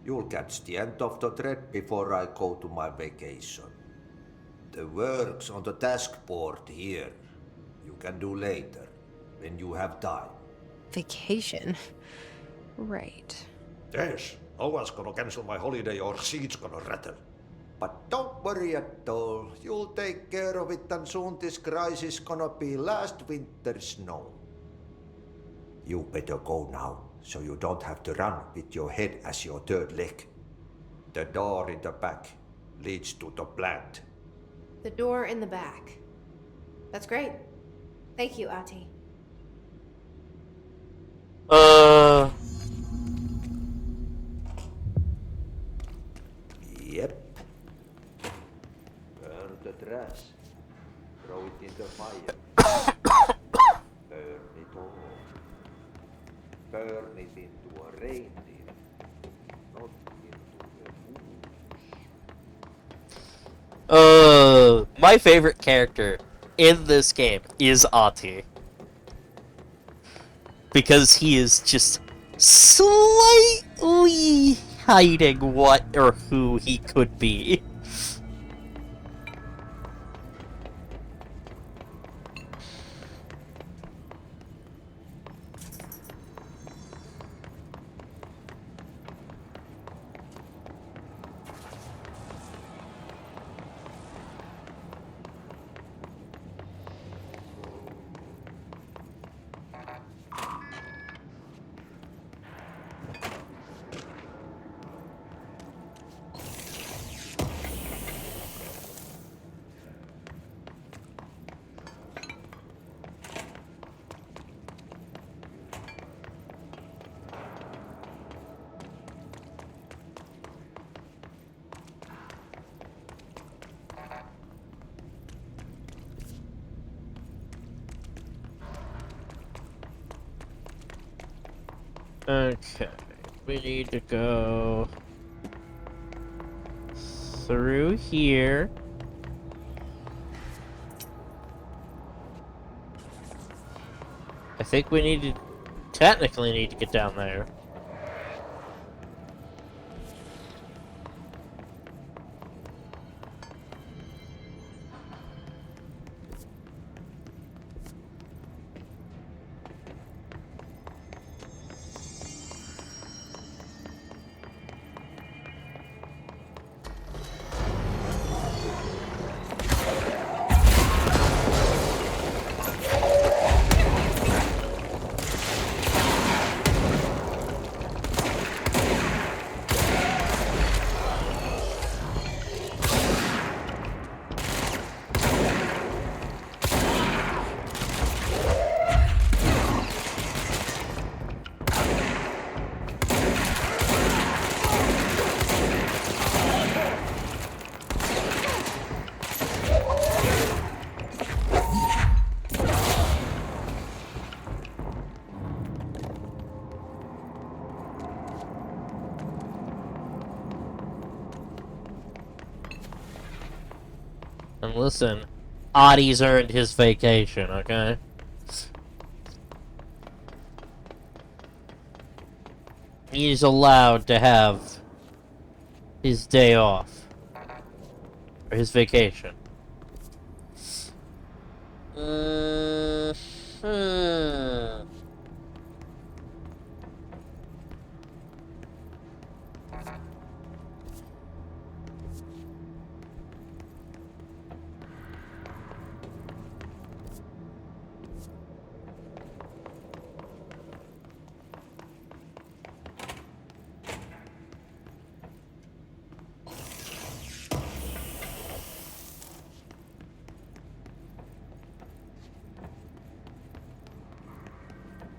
You'll catch the end of the thread before I go to my vacation. The work's on the task board here. You can do later, when you have time. Vacation? Right. Yes, no one's gonna cancel my holiday or seat's gonna rattle. But don't worry at all. You'll take care of it and soon this crisis gonna be last winter's snow. You better go now, so you don't have to run with your head as your third leg. The door in the back leads to the plant. The door in the back. That's great. Thank you, Ati. Yep. Burn the trash. Throw it in the fire. Burn it all. Burn it into a reindeer, not into a moose. My favorite character in this game is Ati. Because he is just slightly hiding what or who he could be. Okay, we need to go through here. I think we need to technically need to get down there. And listen, Audie's earned his vacation, okay? He's allowed to have his day off. Or his vacation.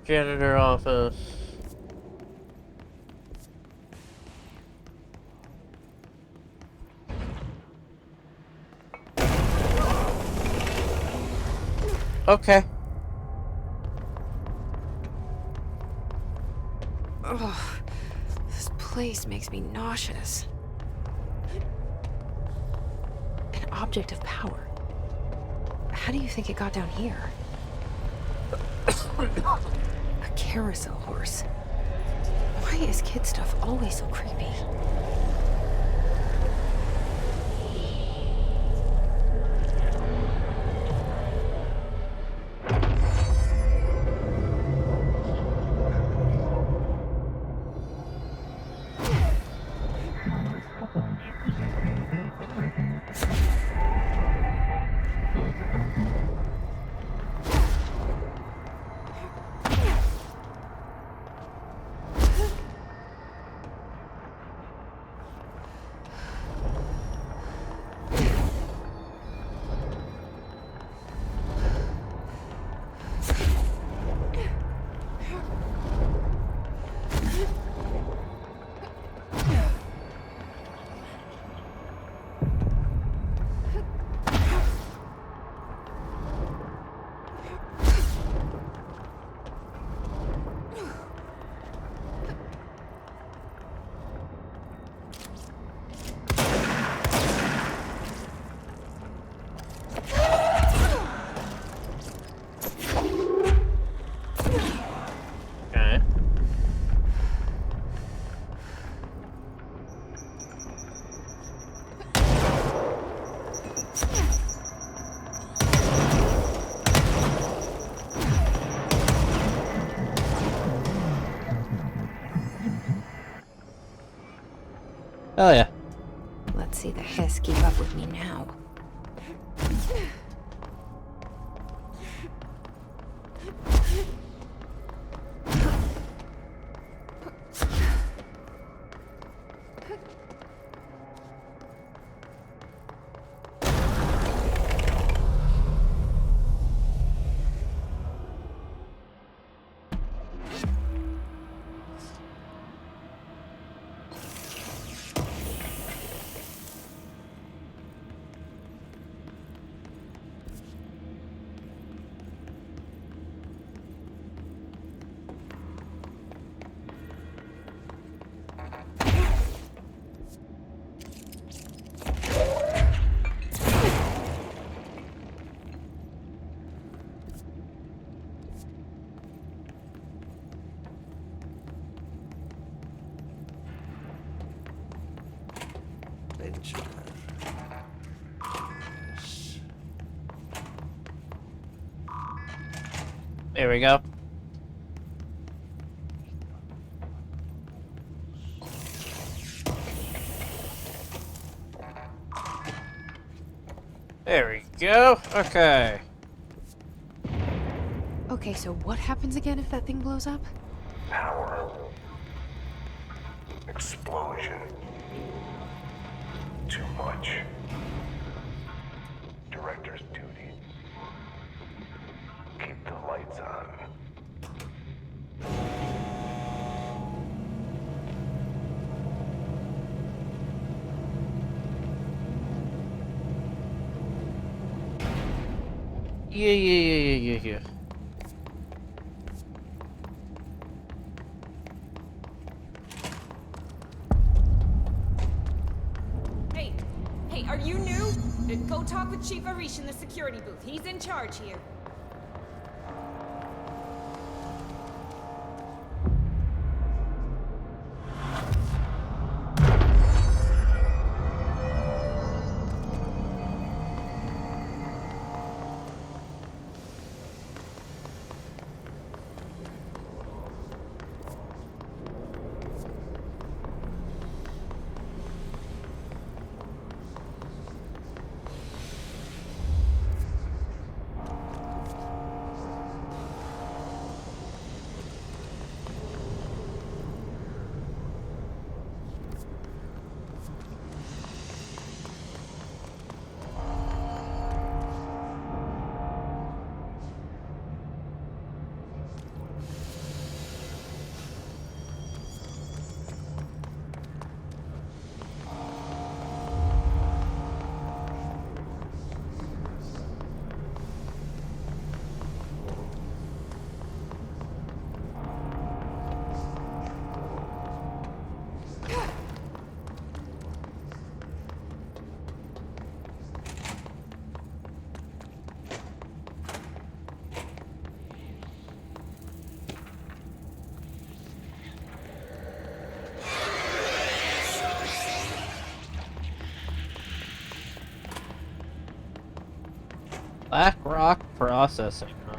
Janitor office. Okay. Ugh, this place makes me nauseous. An object of power. How do you think it got down here? A carousel horse. Why is kid stuff always so creepy? Oh yeah. Let's see the hiss keep up with me now. Venture. Yes. There we go. There we go. Okay. Okay, so what happens again if that thing blows up? Power. Explosion. Too much. Director's duty. Keep the lights on. Yeah. Hey, are you new? Go talk with Chief Arish in the security booth. He's in charge here. Black rock processing, huh?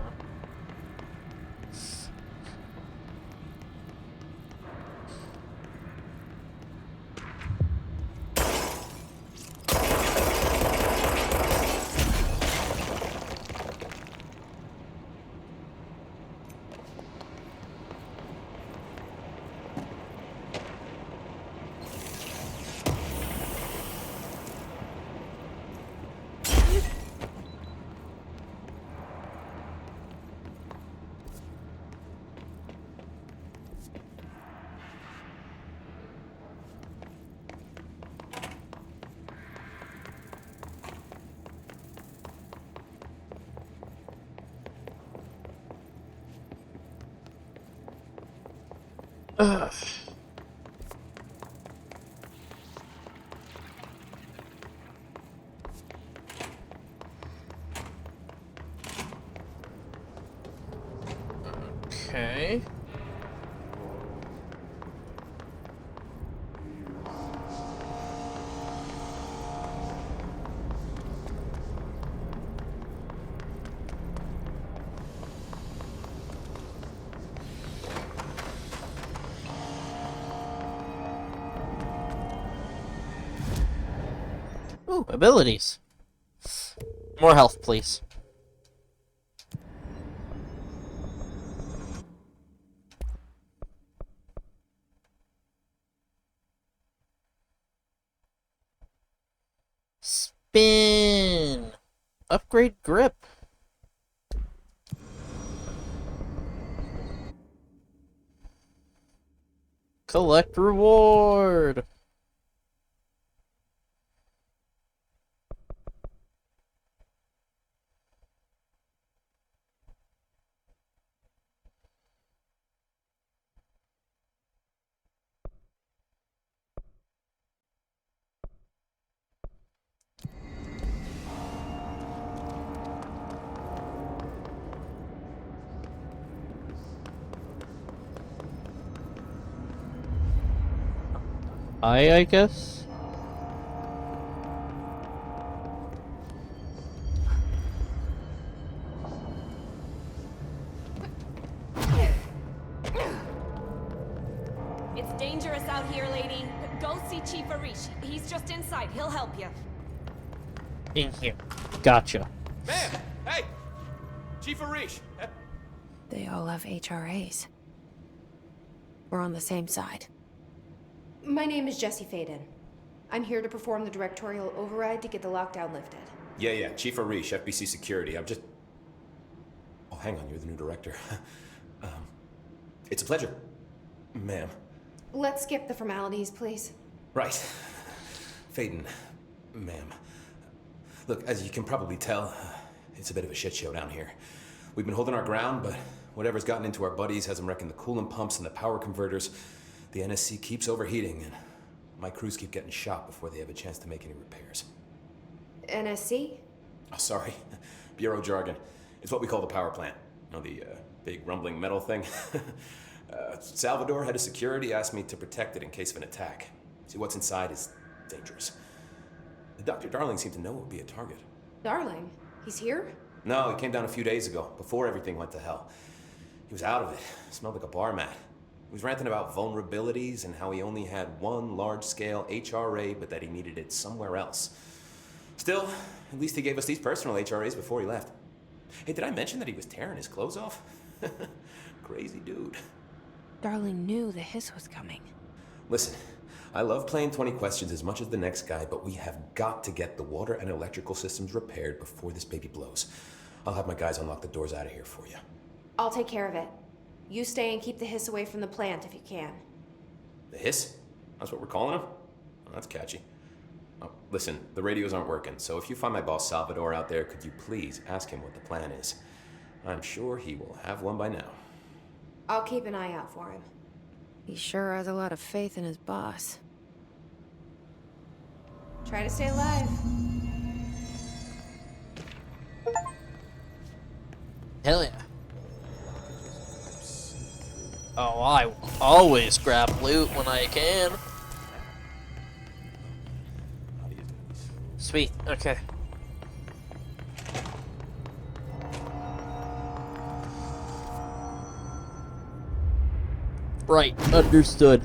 Ugh. Okay. Ooh, abilities. More health, please. Spin! Upgrade grip. Collect reward. I guess? It's dangerous out here, lady. Go see Chief Arish. He's just inside. He'll help you. In here. Gotcha. Ma'am! Hey! Chief Arish! They all have HRAs. We're on the same side. My name is Jesse Faden. I'm here to perform the directorial override to get the lockdown lifted. Yeah, Chief Arish, FBC Security. I'm just... Oh, hang on, you're the new director. It's a pleasure, ma'am. Let's skip the formalities, please. Right. Faden, ma'am. Look, as you can probably tell, it's a bit of a shit show down here. We've been holding our ground, but whatever's gotten into our buddies has them wrecking the coolant pumps and the power converters. The NSC keeps overheating, and my crews keep getting shot before they have a chance to make any repairs. NSC? Oh, sorry. Bureau jargon. It's what we call the power plant. You know, the big rumbling metal thing? Salvador, head of security, asked me to protect it in case of an attack. See, what's inside is dangerous. Dr. Darling seemed to know it would be a target. Darling? He's here? No, he came down a few days ago, before everything went to hell. He was out of it. Smelled like a bar mat. He was ranting about vulnerabilities and how he only had one large-scale HRA, but that he needed it somewhere else. Still, at least he gave us these personal HRAs before he left. Hey, did I mention that he was tearing his clothes off? Crazy dude. Darling knew the hiss was coming. Listen, I love playing 20 questions as much as the next guy, but we have got to get the water and electrical systems repaired before this baby blows. I'll have my guys unlock the doors out of here for you. I'll take care of it. You stay and keep the hiss away from the plant if you can. The hiss? That's what we're calling him? Oh, that's catchy. Oh, listen, the radios aren't working, so if you find my boss Salvador out there, could you please ask him what the plan is? I'm sure he will have one by now. I'll keep an eye out for him. He sure has a lot of faith in his boss. Try to stay alive. Hell yeah. Oh, I always grab loot when I can. Sweet, okay. Right, understood.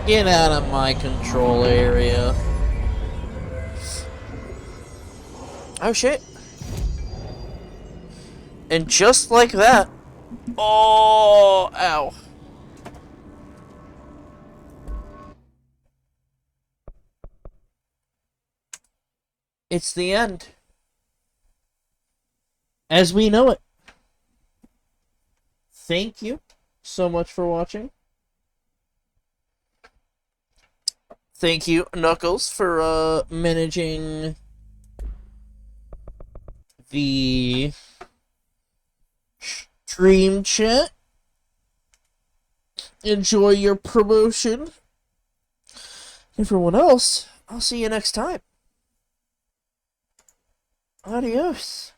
Get out of my control area. Oh shit. And just like that. Oh, ow. It's the end. As we know it. Thank you so much for watching. Thank you, Knuckles, for managing the stream chat. Enjoy your promotion. Everyone else, I'll see you next time. Adios.